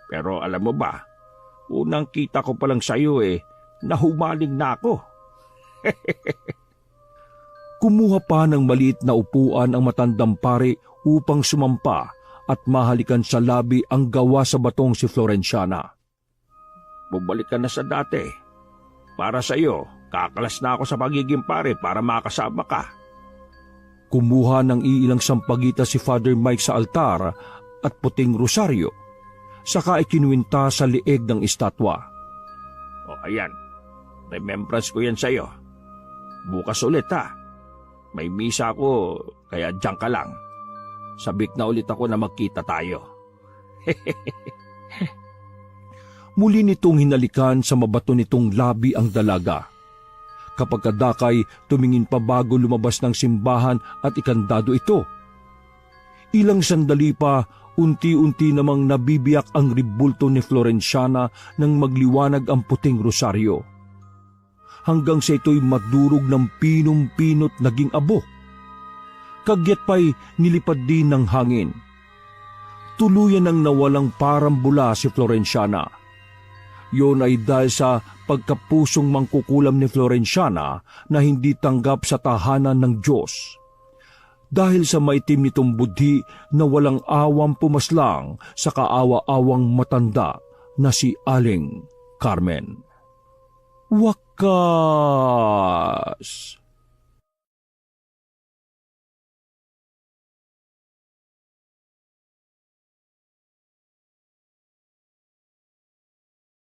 Pero alam mo ba, unang kita ko palang sa'yo nahumaling na ako. Kumuha pa ng maliit na upuan ang matandang pare upang sumampa at mahalikan sa labi ang gawa sa batong si Florenciana. Bumalik ka na sa dati. Para sa'yo, kakalas na ako sa pagiging pare para makasama ka. Kumuha ng iilang sampagita si Father Mike sa altar at puting rosaryo. Saka ikinuwinta sa lieg ng estatwa. O ayan, remembrance ko yan sa'yo. Bukas ulit ha. May misa ako, kaya diyan ka lang. Sabik na ulit ako na magkita tayo. Muli nitong hinalikan sa mabato nitong labi ang dalaga. Kapag kadakay, tumingin pa bago lumabas ng simbahan at ikandado ito. Ilang sandali pa, unti-unti namang nabibiyak ang ribulto ni Florenciana nang magliwanag ang puting rosaryo. Hanggang sa ito'y madurog ng pinong-pinot naging abo. Kagyat pa'y nilipad din ng hangin. Tuluyan ang nawalang parambula si Florenciana. Yon ay dahil sa pagkapusong mangkukulam ni Florenciana na hindi tanggap sa tahanan ng Diyos. Dahil sa maitim nitong budhi na walang awang pumaslang sa kaawa-awang matanda na si Aling Carmen. Wakas!